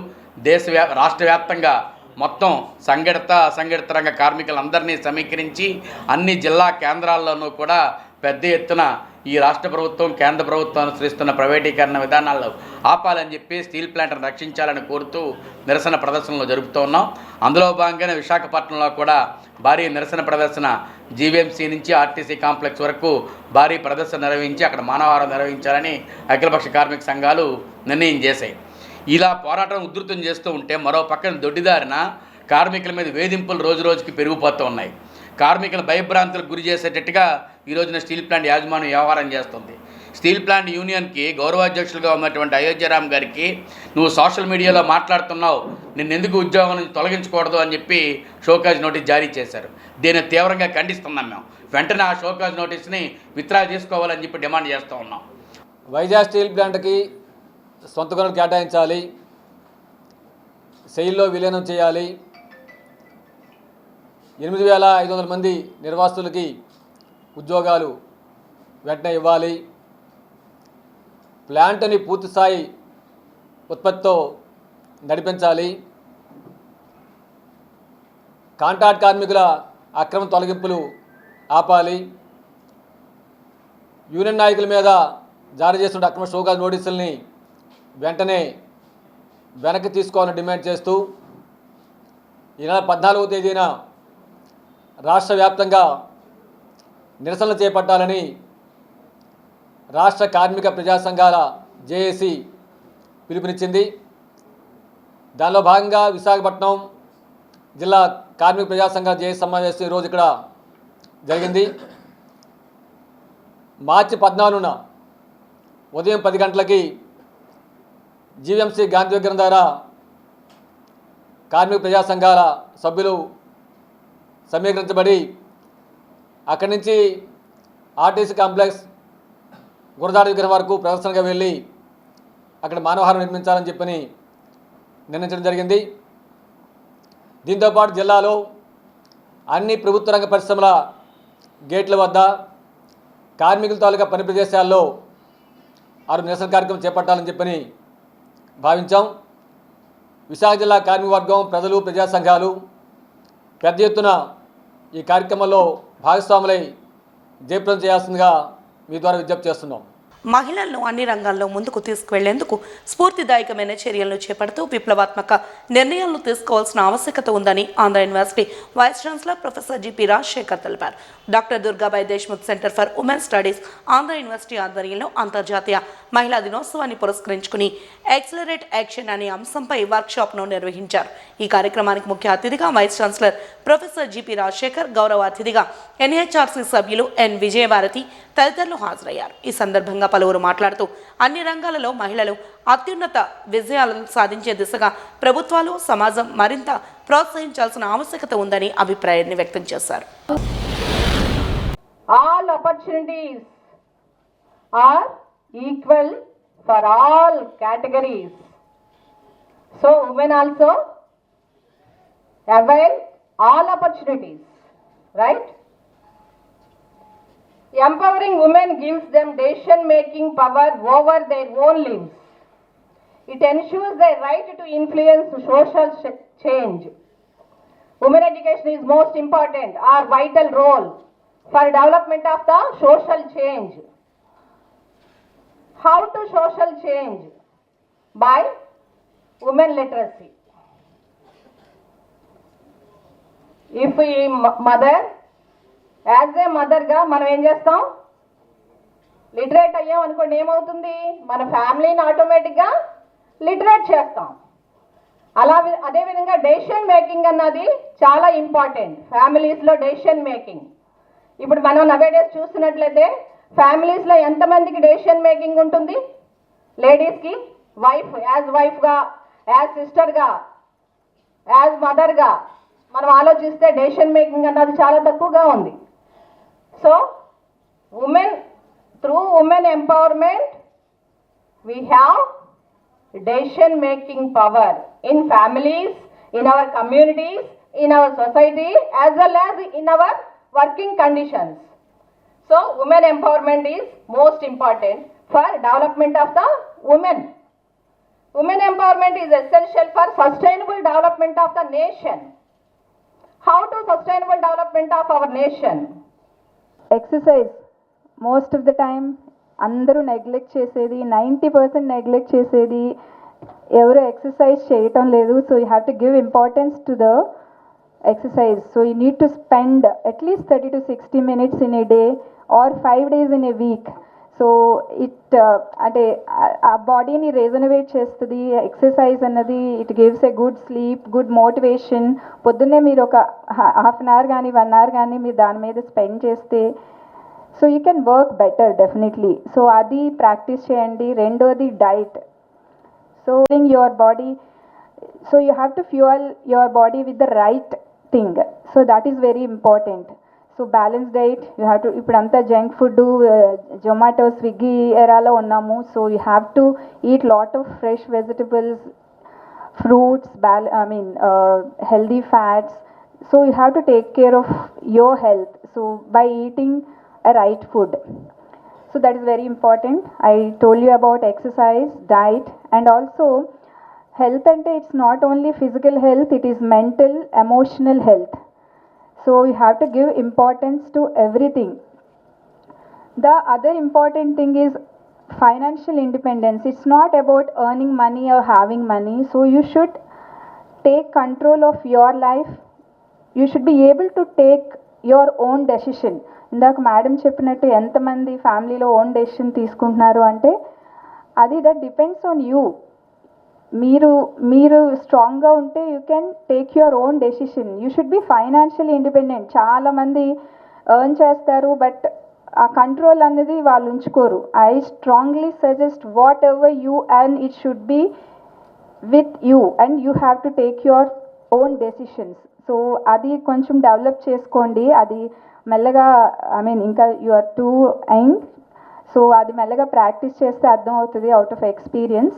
S13: రాష్ట్ర వ్యాప్తంగా మొత్తం సంఘటిత అసంఘటిత రంగ కార్మికులందరినీ సమీకరించి అన్ని జిల్లా కేంద్రాల్లోనూ కూడా పెద్ద ఎత్తున ఈ రాష్ట్ర ప్రభుత్వం, కేంద్ర ప్రభుత్వం అనుసరిస్తున్న ప్రైవేటీకరణ విధానాల్లో ఆపాలని చెప్పి స్టీల్ ప్లాంట్ను రక్షించాలని కోరుతూ నిరసన ప్రదర్శనలు జరుపుతూ ఉన్నాం. అందులో భాగంగానే విశాఖపట్నంలో కూడా భారీ నిరసన ప్రదర్శన జీవీఎంసీ నుంచి ఆర్టీసీ కాంప్లెక్స్ వరకు భారీ ప్రదర్శన నిర్వహించి అక్కడ మానవహారం నిర్వహించాలని అఖిలపక్ష కార్మిక సంఘాలు నిర్ణయం చేశాయి. ఇలా పోరాటం ఉధృతం చేస్తూ ఉంటే మరో పక్కన దొడ్డిదారిన కార్మికుల మీద వేధింపులు రోజు రోజుకి పెరిగిపోతూ ఉన్నాయి. కార్మికుల భయభ్రాంతులకు గురి చేసేటట్టుగా ఈ రోజున స్టీల్ ప్లాంట్ యాజమాన్యం వ్యవహారం చేస్తుంది. స్టీల్ ప్లాంట్ యూనియన్కి గౌరవాధ్యక్షులుగా ఉన్నటువంటి అయోధ్యరామ్ గారికి నువ్వు సోషల్ మీడియాలో మాట్లాడుతున్నావు, నిన్నెందుకు ఉద్యోగం నుంచి తొలగించకూడదు అని చెప్పి షోకాజ్ నోటీస్ జారీ చేశారు. దీన్ని తీవ్రంగా ఖండిస్తున్నాం. మేము వెంటనే ఆ షోకాజ్ నోటీస్ని విత్డ్రా చేసుకోవాలని చెప్పి డిమాండ్ చేస్తూ ఉన్నాం.
S14: వైజాగ్ స్టీల్ ప్లాంట్కి సొంత గనులు కేటాయించాలి, సెయిల్లో విలీనం చేయాలి, 8,500 మంది నిర్వాసితులకి ఉద్యోగాలు వెంటనే ఇవ్వాలి, ప్లాంట్ని పూర్తిస్థాయి ఉత్పత్తితో నడిపించాలి, కాంట్రాక్ట్ కార్మికుల అక్రమ తొలగింపులు ఆపాలి, యూనియన్ నాయకుల మీద జారీ చేస్తున్న అక్రమ షోకాజ్ నోటీసుల్ని వెంటనే వెనక్కి తీసుకోవాలని డిమాండ్ చేస్తూ ఈ నెల 14వ తేదీన రాష్ట్ర వ్యాప్తంగా నిరసనలు చేపట్టాలని రాష్ట్ర కార్మిక ప్రజా సంఘాల జేఏసీ పిలుపునిచ్చింది. దానిలో భాగంగా విశాఖపట్నం జిల్లా కార్మిక ప్రజా సంఘాల జేఏసీ సమావేశం ఈరోజు ఇక్కడ జరిగింది. మార్చి 14న ఉదయం 10 గంటలకి జీవీఎంసీ గాంధీ విగ్రహం ద్వారా కార్మిక ప్రజా సంఘాల సభ్యులు సమీకరించబడి అక్కడి నుంచి ఆర్టీసీ కాంప్లెక్స్ గురదాడ విగ్రహం వరకు ప్రదర్శనగా వెళ్ళి అక్కడ మానవహారం నిర్మించాలని చెప్పని నిర్ణయించడం జరిగింది. దీంతోపాటు జిల్లాలో అన్ని ప్రభుత్వ రంగ పరిశ్రమల గేట్ల వద్ద కార్మికుల తాలూకా పని ప్రదేశాల్లో నిరసన కార్యక్రమం చేపట్టాలని చెప్పని భావించాం. విశాఖ జిల్లా కార్మిక వర్గం, ప్రజలు, ప్రజా సంఘాలు పెద్ద ఎత్తున ఈ కార్యక్రమంలో భాగస్వాములై జయప్రదం చేయాల్సిందిగా మీ ద్వారా విజ్ఞప్తి చేస్తున్నాం.
S1: మహిళలను అన్ని రంగాల్లో ముందుకు తీసుకువెళ్లేందుకు స్ఫూర్తిదాయకమైన చర్యలను చేపడుతూ విప్లవాత్మక నిర్ణయాలను తీసుకోవాల్సిన ఆవశ్యకత ఉందని Andhra university vice chancellor professor GP Rajasekhar తెలిపారు. Doctor Durgabai Deshmukh centre for women studies Andhra university ఆధ్వర్యంలో అంతర్జాతీయ మహిళా దినోత్సవాన్ని పురస్కరించుకుని ఎక్సలరేట్ యాక్షన్ అనే అంశంపై వర్క్షాప్ను నిర్వహించారు. ఈ కార్యక్రమానికి ముఖ్య అతిథిగా vice chancellor professor GP Rajasekhar, గౌరవ అతిథిగా ఎన్హెచ్ఆర్సీ సభ్యులు ఎన్ విజయభారతి తదితరులు హాజరయ్యారు. ఈ సందర్భంగా పలువురు మాట్లాడుతూ అన్ని రంగాలలో మహిళలు అత్యున్నత విజయాలను సాధించే దిశగా ప్రభుత్వాలు, సమాజం మరింత ప్రోత్సహించాల్సిన ఆవశ్యకత ఉందని అభిప్రాయాన్ని వ్యక్తం చేశారు.
S15: all opportunities are equal for all categories. So women also avail all opportunities, right? Empowering women gives them decision-making power over their own lives. It ensures their right to influence social change. Women education is most important or vital role for development of the social change. How to social change? By women literacy. If we mother, as a మదర్గా మనం ఏం చేస్తాం, literate అయ్యాం అనుకోండి, ఏమవుతుంది, మన ఫ్యామిలీని ఆటోమేటిక్గా లిటరేట్ చేస్తాం. అదేవిధంగా డెసిషన్ మేకింగ్ అన్నది చాలా ఇంపార్టెంట్ ఫ్యామిలీస్లో. డెసిషన్ మేకింగ్ ఇప్పుడు మనం నవేడేస్ చూస్తున్నట్లయితే ఫ్యామిలీస్లో ఎంతమందికి డెసిషన్ మేకింగ్ ఉంటుంది? లేడీస్కి వైఫ్గా, యాజ్ సిస్టర్గా, యాజ్ మదర్గా మనం ఆలోచిస్తే డెసిషన్ మేకింగ్ అన్నది చాలా తక్కువగా ఉంది. So, through women empowerment, we have decision-making power in families, in our communities, in our society, as well as in our working conditions. So, women empowerment is most important for development of the women. Women empowerment is essential for sustainable development of the nation. How to sustainable development of our nation?
S16: Exercise most of the time అందరూ neglect చేసేది, 90% neglect చేసేది, ఎవరు exercise చేయటం లేదు. So you have to give importance to the exercise. So you need to spend at least 30 to 60 minutes in a day or 5 days in a week. So అంటే ఆ బాడీని రెజొనవేట్ చేస్తుంది ఎక్సర్సైజ్ అన్నది. It gives a good sleep, good motivation. పొద్దున్నే మీరు ఒక half an hour కానీ 1 hour కానీ మీరు దాని మీద స్పెండ్ చేస్తే so you can work better definitely. So అది ప్రాక్టీస్ చేయండి. రెండోది diet. So your body, so you have to fuel your body with the right thing. So that is very important. So balance diet you have to. ఇప్పుడంతా junk food, Zomato, Swiggy ఎరాలో ఉన్నాము. So you have to eat lot of fresh vegetables, fruits, healthy fats. So you have to take care of your health, so by eating a right food. So that is very important. I told you about exercise, diet, and also health. And it's not only physical health, it is mental, emotional health. So you have to give importance to everything. The other important thing is financial independence. It's not about earning money or having money. So you should take control of your life. You should be able to take your own decision. ఇందాక madam చెప్పినట్టు ఎంతమంది ఫ్యామిలీలో own decision తీసుకుంటున్నారు అంటే అది that depends on you. మీరు స్ట్రాంగ్గా ఉంటే you can take your own decision. You should be financially independent. చాలామంది ఎర్న్ చేస్తారు బట్ ఆ కంట్రోల్ అనేది వాళ్ళు ఉంచుకోరు. I strongly suggest whatever you earn it should be with you and you have to take your own decisions. So అది కొంచెం develop చేసుకోండి. అది మెల్లగా ఇంకా you are too young. So అది మెల్లగా ప్రాక్టీస్ చేస్తే అర్థం అవుతుంది out of experience.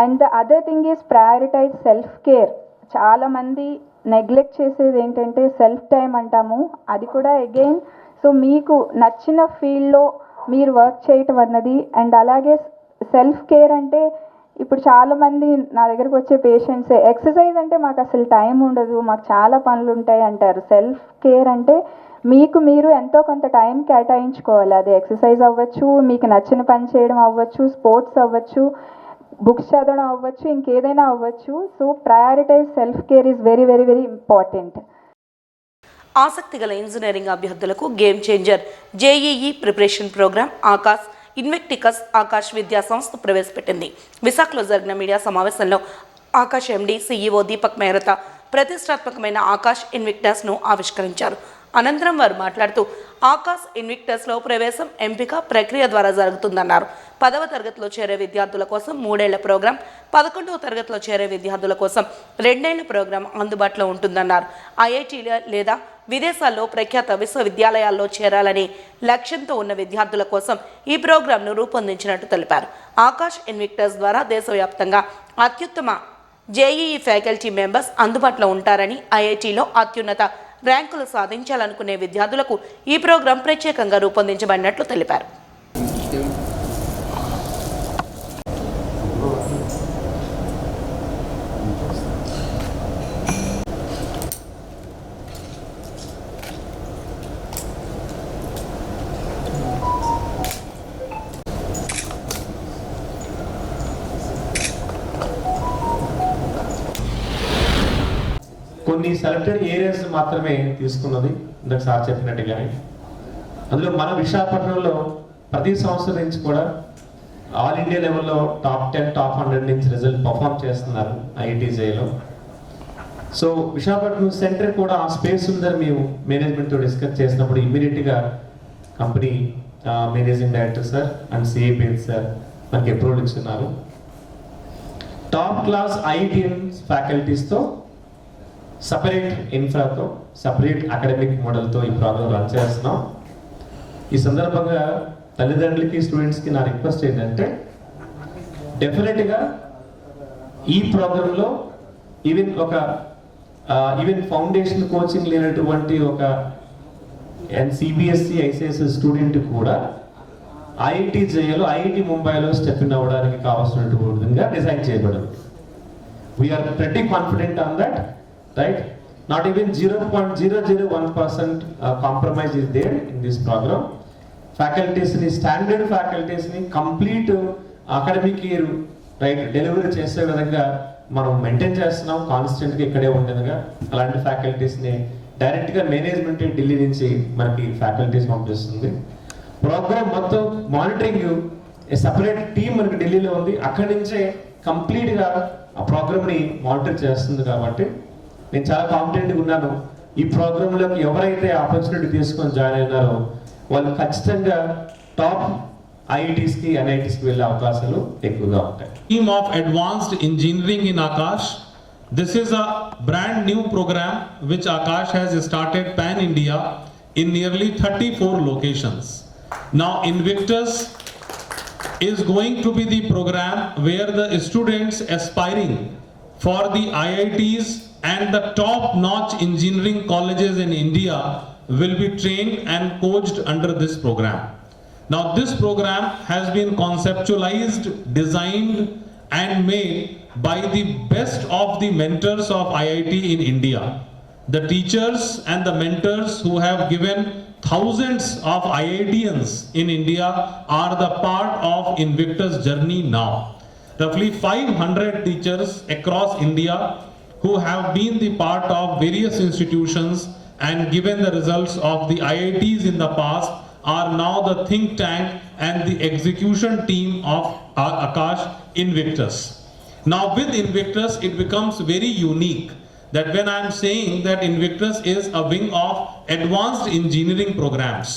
S16: And the other thing is prioritize self care. చాలామంది నెగ్లెక్ట్ చేసేది ఏంటంటే సెల్ఫ్ టైం అంటాము. అది కూడా అగైన్ సో మీకు నచ్చిన ఫీల్డ్లో మీరు వర్క్ చేయటం అన్నది. అండ్ అలాగే సెల్ఫ్ కేర్ అంటే ఇప్పుడు చాలామంది నా దగ్గరకు వచ్చే పేషెంట్స్ ఎక్సర్సైజ్ అంటే మాకు అసలు టైం ఉండదు, మాకు చాలా పనులు ఉంటాయి అంటారు. సెల్ఫ్ కేర్ అంటే మీకు మీరు ఎంతో కొంత టైం కేటాయించుకోవాలి. అది ఎక్సర్సైజ్ అవ్వచ్చు, మీకు నచ్చిన పని చేయడం అవ్వచ్చు, స్పోర్ట్స్ అవ్వచ్చు, బుక్స్ చదవడం అవ్వచ్చు, ఇంకేదైనా అవ్వచ్చు. So prioritise self care is very very very important.
S1: ఆసక్తి గల ఇంజనీరింగ్ అభ్యర్థులకు game changer JEE preparation programme Aakash Invictus Aakash విద్యా సంస్థ ప్రవేశపెట్టింది. విశాఖలో జరిగిన మీడియా సమావేశంలో ఆకాశ్ ఎండీ సీఈఓ దీపక్ మెహ్రతా ప్రతిష్టాత్మకమైన ఆకాశ్ ఇన్విక్టస్ను ఆవిష్కరించారు. అనంతరం వారు మాట్లాడుతూ ఆకాశ్ ఇన్విక్టర్స్లో ప్రవేశం ఎంపిక ప్రక్రియ ద్వారా జరుగుతుందన్నారు. 10వ తరగతిలో చేరే విద్యార్థుల కోసం 3 ఏళ్ల ప్రోగ్రాం, 11వ తరగతిలో చేరే విద్యార్థుల కోసం 2 ఏళ్ల ప్రోగ్రాం అందుబాటులో ఉంటుందన్నారు. ఐఐటీల లేదా విదేశాల్లో ప్రఖ్యాత విశ్వవిద్యాలయాల్లో చేరాలని లక్ష్యంతో ఉన్న విద్యార్థుల కోసం ఈ ప్రోగ్రాంను రూపొందించినట్టు తెలిపారు. ఆకాశ్ ఇన్విక్టర్స్ ద్వారా దేశవ్యాప్తంగా అత్యుత్తమ జేఈఈ ఫ్యాకల్టీ మెంబర్స్ అందుబాటులో ఉంటారని, ఐఐటీలో అత్యున్నత ర్యాంకులు సాధించాలనుకునే విద్యార్థులకు ఈ ప్రోగ్రాం ప్రత్యేకంగా రూపొందించబడినట్లు తెలిపారు.
S17: కొన్ని సెలెక్టెడ్ ఏరియాస్ మాత్రమే తీసుకున్నది, ఇందాక సార్ చెప్పినట్టుగానే. అందులో మన విశాఖపట్నంలో ప్రతి సంవత్సరం నుంచి కూడా ఆల్ ఇండియా లెవెల్లో టాప్ 10, టాప్ 100 నుంచి రిజల్ట్ పర్ఫామ్ చేస్తున్నారు ఐఐటీజేలో. సో విశాఖపట్నం సెంటర్ కూడా ఆ స్పేస్ ఉందని మేము మేనేజ్మెంట్తో డిస్కస్ చేసినప్పుడు ఇమ్మీడియట్గా company managing director sir and CIP sir మనకి అప్రూవల్ ఇస్తున్నారు. Top class ఐఐటిఎన్ ఫ్యాకల్టీస్తో separate ఇన్ఫ్రాతో separate academic మోడల్తో ఈ ప్రోగ్రామ్ రన్ చేస్తున్నాం. ఈ సందర్భంగా తల్లిదండ్రులకి స్టూడెంట్స్కి నా రిక్వెస్ట్ ఏంటంటే డెఫినెట్గా ఈ ప్రోగ్రాంలో ఈవెన్ ఫౌండేషన్ కోచింగ్ లేనటువంటి ఒక సిబిఎస్ఈ ఐసిఎస్ స్టూడెంట్ కూడా ఐఐటీజేలో ఐఐటి ముంబైలో స్టెప్ ఇన్ అవ్వడానికి కావాల్సినటువంటి విధంగా డిజైన్ చేయబడింది. We're pretty confident on that. Right? Not even 0.001% compromise is there in this program. Faculties ni standard faculties ni complete academic year right delivery చేసే విధంగా మనం మెయింటైన్ చేస్తున్నాం. కాన్స్టెంట్గా ఇక్కడే ఉండేదిగా అలాంటి ఫ్యాకల్టీస్ని డైరెక్ట్గా మేనేజ్మెంట్ ఢిల్లీ నుంచి మనకి ఫ్యాకల్టీస్ పంపిస్తుంది. ప్రోగ్రామ్ మొత్తం మానిటరింగ్ సపరేట్ టీం మనకి ఢిల్లీలో ఉంది. అక్కడి నుంచే కంప్లీట్గా ఆ ప్రోగ్రామ్ని మానిటర్ చేస్తుంది. కాబట్టి నేను చాలా కాన్ఫిడెంట్గా ఉన్నాను. ఈ ప్రోగ్రాంలోకి ఎవరైతే ఆపర్చునిటీ తీసుకొని జాయిన్ అయినారో వాళ్ళు ఖచ్చితంగా టాప్ ఐఐటీస్కి ఎన్ఐటీస్కి వెళ్ళే అవకాశాలు ఎక్కువగా ఉంటాయి.
S18: Team of Advanced Engineering in Akash. This is a brand new program which Akash has started pan India in nearly 34 locations. Now Invictus is going to be the program where the students aspiring for the IITs and the top-notch engineering colleges in India will be trained and coached under this program. Now this program has been conceptualized, designed and made by the best of the mentors of IIT in India. The teachers and the mentors who have given thousands of IITians in India are the part of Invictus journey now. Roughly 500 teachers across India who have been the part of various institutions and given the results of the IITs in the past are now the think tank and the execution team of Akash Invictus. Now with Invictus it becomes very unique that when I am saying that Invictus is a wing of advanced engineering programs,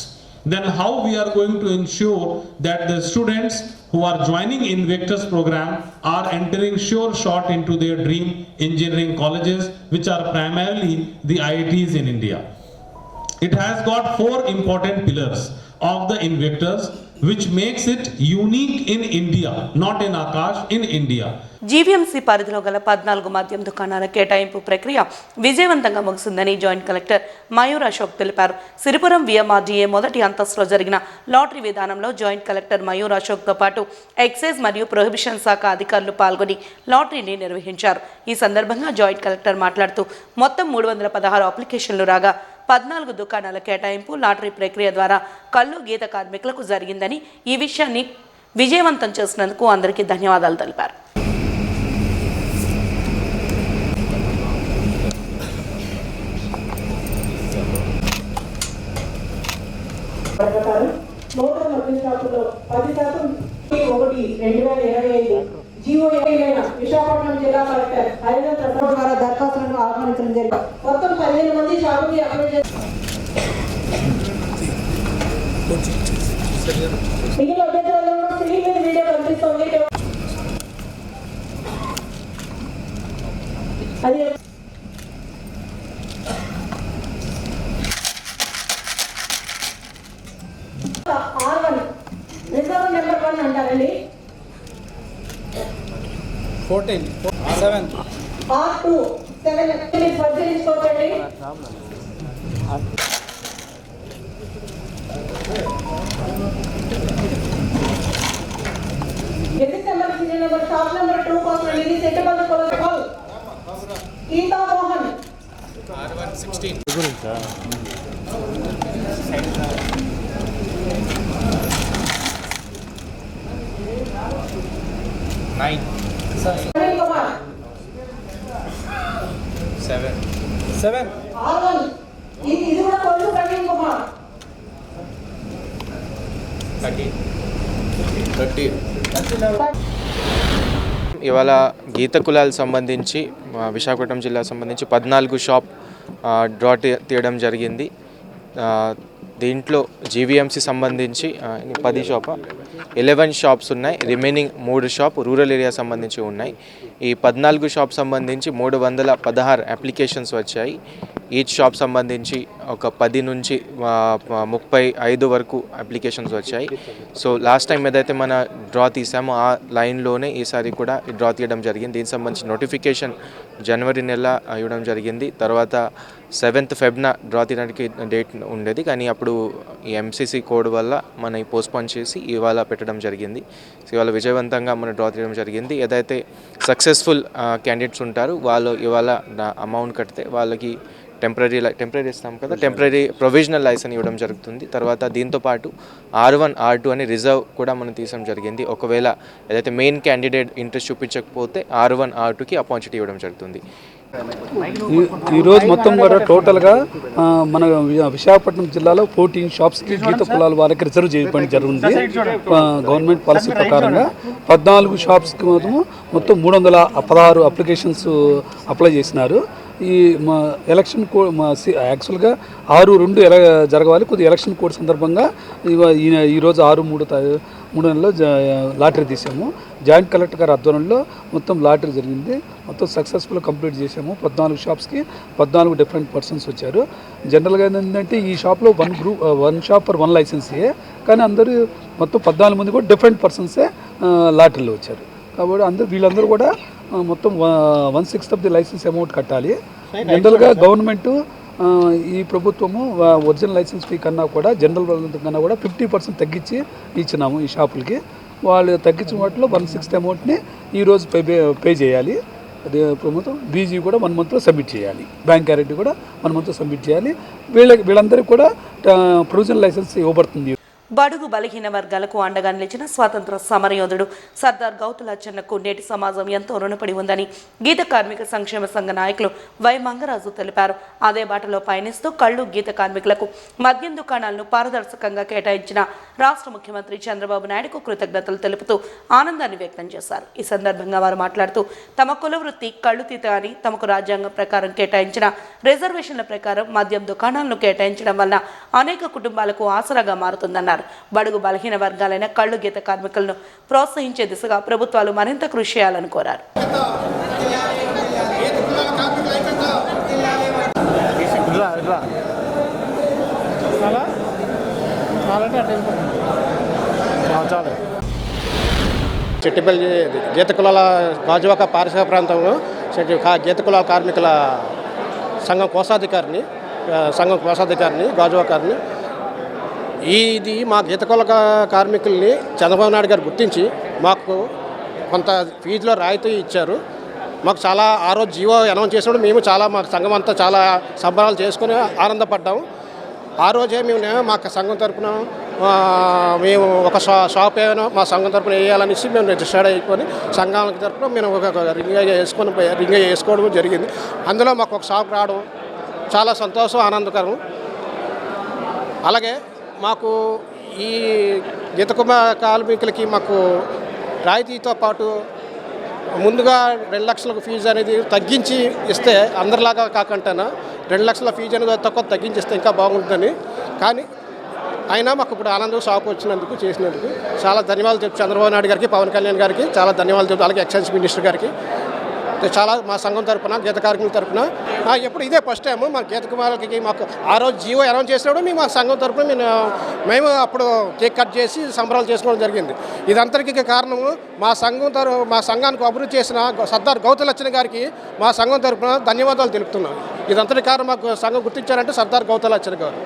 S18: then how we are going to ensure that the students who are joining Invictus program are entering sure shot into their dream engineering colleges, which are primarily the IITs in India. It has got 4 important pillars of the Invictus, which makes it unique in India, not in Akash, in India.
S1: GVMC పరిధిలో గల 14 మద్యం దుకాణాల కేటాయింపు ప్రక్రియ విజయవంతంగా ముగిసిందని joint collector Mayur Ashok తెలిపారు. Siripuram VMRDA మొదటి అంతస్తులో జరిగిన లాటరీ విధానంలో జాయింట్ కలెక్టర్ మయూర్ అశోక్తో పాటు ఎక్సైజ్ మరియు ప్రొహిబిషన్ శాఖ అధికారులు పాల్గొని లాటరీని నిర్వహించారు. ఈ సందర్భంగా జాయింట్ కలెక్టర్ మాట్లాడుతూ మొత్తం 316 అప్లికేషన్లు రాగా 14 దుకాణాల కేటాయింపు లాటరీ ప్రక్రియ ద్వారా కల్లు గీత కార్మికులకు జరిగిందని, ఈ విషయాన్ని విజయవంతం చేసినందుకు అందరికీ ధన్యవాదాలు తెలిపారు.
S19: మోటార్ మద్యం షాపుల్లో 10% 1/2025 జీవో అయిన విశాఖపట్నం జిల్లా కలెక్టర్ హరిజన్ ప్రసాద్ ద్వారా దరఖాస్తులను ఆహ్వానించడం జరిగింది. మొత్తం 15 మంది షాపుకి అప్లై చేశారు. మిగిలిన అభ్యర్థులలో కూడా స్క్రీన్ మీద వీడియో కనిపిస్తుంది. అది R1 రిజర్వ్ నెంబర్ 1 అంటారండి.
S9: 14 7
S19: R2 7 పరిశీలించుకోవచ్చండి. Exit number serial number shop number 2 కోసం ఇది సెటబుల్ కాల్ గీతా మోహన్
S9: R1 16 9
S19: ప్రవీణ్ కుమార్
S9: 7
S19: R1 ఇది కూడా కొల్లు ప్రవీణ్ కుమార్
S9: 30
S20: ఇవాళ గీత కులాలకు సంబంధించి విశాఖపట్నం జిల్లాకు సంబంధించి 14 షాప్ డ్రా తీయడం జరిగింది. దీంట్లో జీవీఎంసీ సంబంధించి 10 షాప్ 11 షాప్స్ ఉన్నాయి. రిమైనింగ్ 3 షాప్ రూరల్ ఏరియా సంబంధించి ఉన్నాయి. ఈ 14 షాప్ సంబంధించి 316 అప్లికేషన్స్ వచ్చాయి. ఈచ్ షాప్ సంబంధించి ఒక 10 నుంచి 35 వరకు అప్లికేషన్స్ వచ్చాయి. సో లాస్ట్ టైం ఏదైతే మన డ్రా తీసామో ఆ లైన్లోనే ఈసారి కూడా డ్రా తీయడం జరిగింది. దీనికి సంబంధించి నోటిఫికేషన్ జనవరి నెల ఇవ్వడం జరిగింది. తర్వాత 7th ఫెబ్న డ్రా తీయడానికి డేట్ ఉండేది, కానీ అప్పుడు ఈ ఎంసీసీ కోడ్ వల్ల మన పోస్ట్పోన్ చేసి ఇవాళ పెట్టడం జరిగింది. సో ఇవాళ విజయవంతంగా మనం డ్రా తీయడం జరిగింది. ఏదైతే సక్సెస్ఫుల్ క్యాండిడేట్స్ ఉంటారో వాళ్ళు ఇవాళ అమౌంట్ కడితే వాళ్ళకి టెంపరీ ఇస్తాం కదా, టెంపరీ ప్రొవిజనల్ లైసెన్స్ ఇవ్వడం జరుగుతుంది. తర్వాత దీంతోపాటు R1 R2 అని రిజర్వ్ కూడా మనం తీసడం జరిగింది. ఒకవేళ ఏదైతే మెయిన్ క్యాండిడేట్ ఇంట్రెస్ట్ చూపించకపోతే R1 R2కి అపాయింట్ ఇవ్వడం జరుగుతుంది.
S21: ఈరోజు మొత్తం కూడా టోటల్గా మన విశాఖపట్నం జిల్లాలో 14 షాప్స్కి గీత కులాల వారికి రిజర్వ్ చేయడం జరిగింది. గవర్నమెంట్ పాలసీ ప్రకారంగా 14 షాప్స్కి మొత్తం 316 అప్లికేషన్స్ అప్లై చేసినారు. ఈ మా ఎలక్షన్ కోడ్ యాక్చువల్గా 6/2 ఎలా జరగాలి. కొద్ది ఎలక్షన్ కోడ్ సందర్భంగా ఈరోజు 6/3 నెలలో లాటరీ తీసాము. జాయింట్ కలెక్టర్ గారి ఆధ్వర్యంలో మొత్తం లాటరీ జరిగింది. మొత్తం సక్సెస్ఫుల్గా కంప్లీట్ చేసాము. 14 షాప్స్కి 14 డిఫరెంట్ పర్సన్స్ వచ్చారు. జనరల్గా ఏంటంటే ఈ షాప్లో 1 షాప్ ఫర్ 1 లైసెన్సే, కానీ అందరూ మొత్తం 14 మంది కూడా డిఫరెంట్ పర్సన్సే లాటరీలో వచ్చారు. కాబట్టి వీళ్ళందరూ కూడా మొత్తం 1/6 ఆఫ్ ది లైసెన్స్ అమౌంట్ కట్టాలి. జనరల్గా గవర్నమెంట్ ఈ ప్రభుత్వము ఒరిజినల్ లైసెన్స్ ఫీ కన్నా కూడా జనరల్ కన్నా కూడా 50% తగ్గించి ఇచ్చినాము ఈ షాపులకి. వాళ్ళు తగ్గించిన వాటిలో 1/6 అమౌంట్ని ఈరోజు పే చేయాలి. అదే ప్రభుత్వం బీజీ కూడా 1 మంత్లో సబ్మిట్ చేయాలి. బ్యాంక్ గ్యారెంటీ కూడా 1 మంత్లో సబ్మిట్ చేయాలి. వీళ్ళందరికీ కూడా ప్రొవిజనల్ లైసెన్స్ ఇవ్వబడుతుంది.
S1: బడుగు బలహీన వర్గాలకు అండగా నిలిచిన స్వాతంత్ర సమరయోధుడు సర్దార్ గౌతులచ్చన్నకు నేటి సమాజం ఎంతో రుణపడి ఉందని గీత కార్మిక సంక్షేమ సంఘ నాయకులు వై మంగరాజు తెలిపారు. అదే బాటలో పయనిస్తూ కళ్ళు గీత కార్మికులకు మద్యం దుకాణాలను పారదర్శకంగా కేటాయించిన రాష్ట్ర ముఖ్యమంత్రి చంద్రబాబు నాయుడుకు కృతజ్ఞతలు తెలుపుతూ ఆనందాన్ని వ్యక్తం చేశారు. ఈ సందర్భంగా వారు మాట్లాడుతూ తమ కుల వృత్తి కళ్ళు తీత అని తమకు రాజ్యాంగం ప్రకారం కేటాయించిన రిజర్వేషన్ల ప్రకారం మద్యం దుకాణాలను కేటాయించడం వల్ల అనేక కుటుంబాలకు ఆసరాగా మారుతుందన్నారు. బడుగు బలహీన వర్గాలైన కళ్ళు గీత కార్మికులను ప్రోత్సహించే దిశగా ప్రభుత్వాలు మరింత కృషి చేయాలని కోరారు.
S22: చెట్టిపల్లి గీత కులాల గాజువాక పారిశ్రామిక ప్రాంతంలో గీత కులాల కార్మికుల సంఘం కోశాధికారిని గాజువాకారిని. ఇది మా గీత కుల కార్మికుల్ని చంద్రబాబు నాయుడు గారు గుర్తించి మాకు కొంత ఫీజులో రాయితీ ఇచ్చారు. మాకు చాలా ఆ రోజు జీవో అనౌన్స్ చేసినప్పుడు మేము చాలా మా సంఘం అంతా చాలా సంబరాలు చేసుకొని ఆనందపడ్డాము. ఆ రోజే మేము మా సంఘం తరఫున మేము ఒక షాప్ ఏమైనా మా సంఘం తరఫున వేయాలనేసి మేము డిసైడ్ అయిపోయి సంఘానికి తరఫున మేము ఒక రింగ్ వేసుకోవడం జరిగింది. అందులో మాకు ఒక షాప్ రావడం చాలా సంతోషం, ఆనందకరం. అలాగే మాకు ఈ గీత కార్మికులకి మాకు రాయితీతో పాటు ముందుగా 2 లక్షలకు ఫీజు అనేది తగ్గించి ఇస్తే అందరిలాగా కాకుండా 2 లక్షల ఫీజు అనేది తక్కువ తగ్గించి ఇస్తే ఇంకా బాగుంటుందని. కానీ అయినా మాకు ఇప్పుడు ఆనందం షాప్ వచ్చినందుకు చేసినందుకు చాలా ధన్యవాదాలు చెప్తాను. చంద్రబాబు నాయుడు గారికి, పవన్ కళ్యాణ్ గారికి చాలా ధన్యవాదాలు చెప్తాను. అలాగే ఎక్సైజ్ మినిస్టర్ గారికి చాలా మా సంఘం తరఫున, గీత కార్మికుల తరఫున ఎప్పుడు ఇదే ఫస్ట్ టైము మా గీత కుమారులకి మాకు ఆ రోజు జీవో అనౌన్స్ చేసినప్పుడు మేము మా సంఘం తరఫున మేము అప్పుడు కేక్ కట్ చేసి సంబరాలు చేసుకోవడం జరిగింది. ఇదంతటికీ కారణము మా సంఘానికి అభివృద్ధి చేసిన సర్దార్ గౌతలచ్చన్ గారికి మా సంఘం తరఫున ధన్యవాదాలు తెలుపుతున్నాం. ఇదంతటి కారణం మాకు సంఘం గుర్తించారంటే సర్దార్ గౌతలచ్చన్ గారు.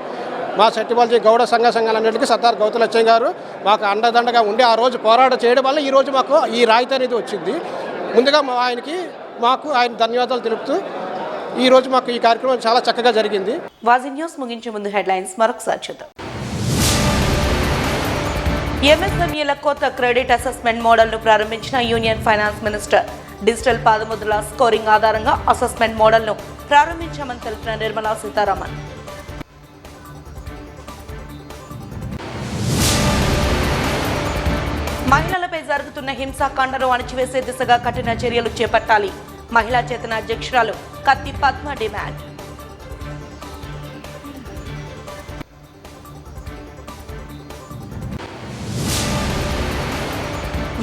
S22: మా సెట్టిబాల్జీ గౌడ సంఘాలన్నింటికీ సర్దార్ గౌతలచ్చన్ గారు మాకు అండదండగా ఉండి ఆ రోజు పోరాటం చేయడం వల్ల ఈరోజు మాకు ఈ రాయితీ అనేది వచ్చింది. ముందుగా ఆయన ధన్యవాదాలు తెలుపుతూ ఈరోజు మాకు ఈ కార్యక్రమం చాలా చక్కగా జరిగింది.
S1: వాజీ న్యూస్ ముగించే ముందు హెడ్లైన్స్ మరొకసారి చూద్దాం. ఎంఎస్ఎంఈల కొత్త క్రెడిట్ అసెస్మెంట్ మోడల్ను ప్రారంభించిన యూనియన్ ఫైనాన్స్ మినిస్టర్. డిజిటల్ పాదముద్రల స్కోరింగ్ ఆధారంగా అసెస్మెంట్ మోడల్ను ప్రారంభించామని తెలిపిన నిర్మలా సీతారామన్. మహిళలపై జరుగుతున్న హింసాకాండను అణచివేసే దిశగా కఠిన చర్యలు చేపట్టాలి. మహిళా చేతన అధ్యక్షురాలు కత్తి పద్మ డిమాండ్.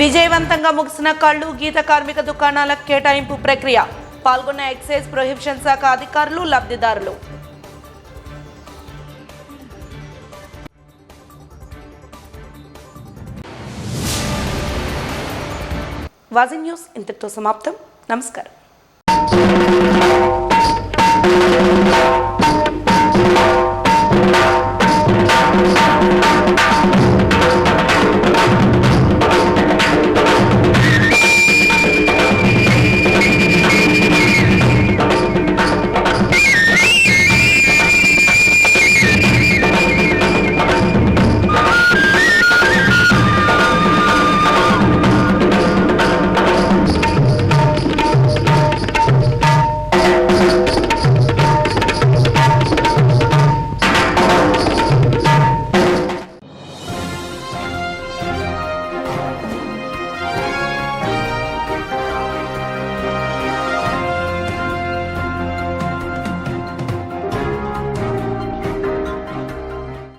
S1: విజయవంతంగా ముగిసిన కళ్ళు గీత కార్మిక దుకాణాల కేటాయింపు ప్రక్రియ. పాల్గొన్న ఎక్సైజ్ ప్రొహిబిషన్ శాఖ అధికారులు, లబ్ధిదారులు. వాజీ న్యూస్ ఇంతటితో సమాప్తం. నమస్కారం.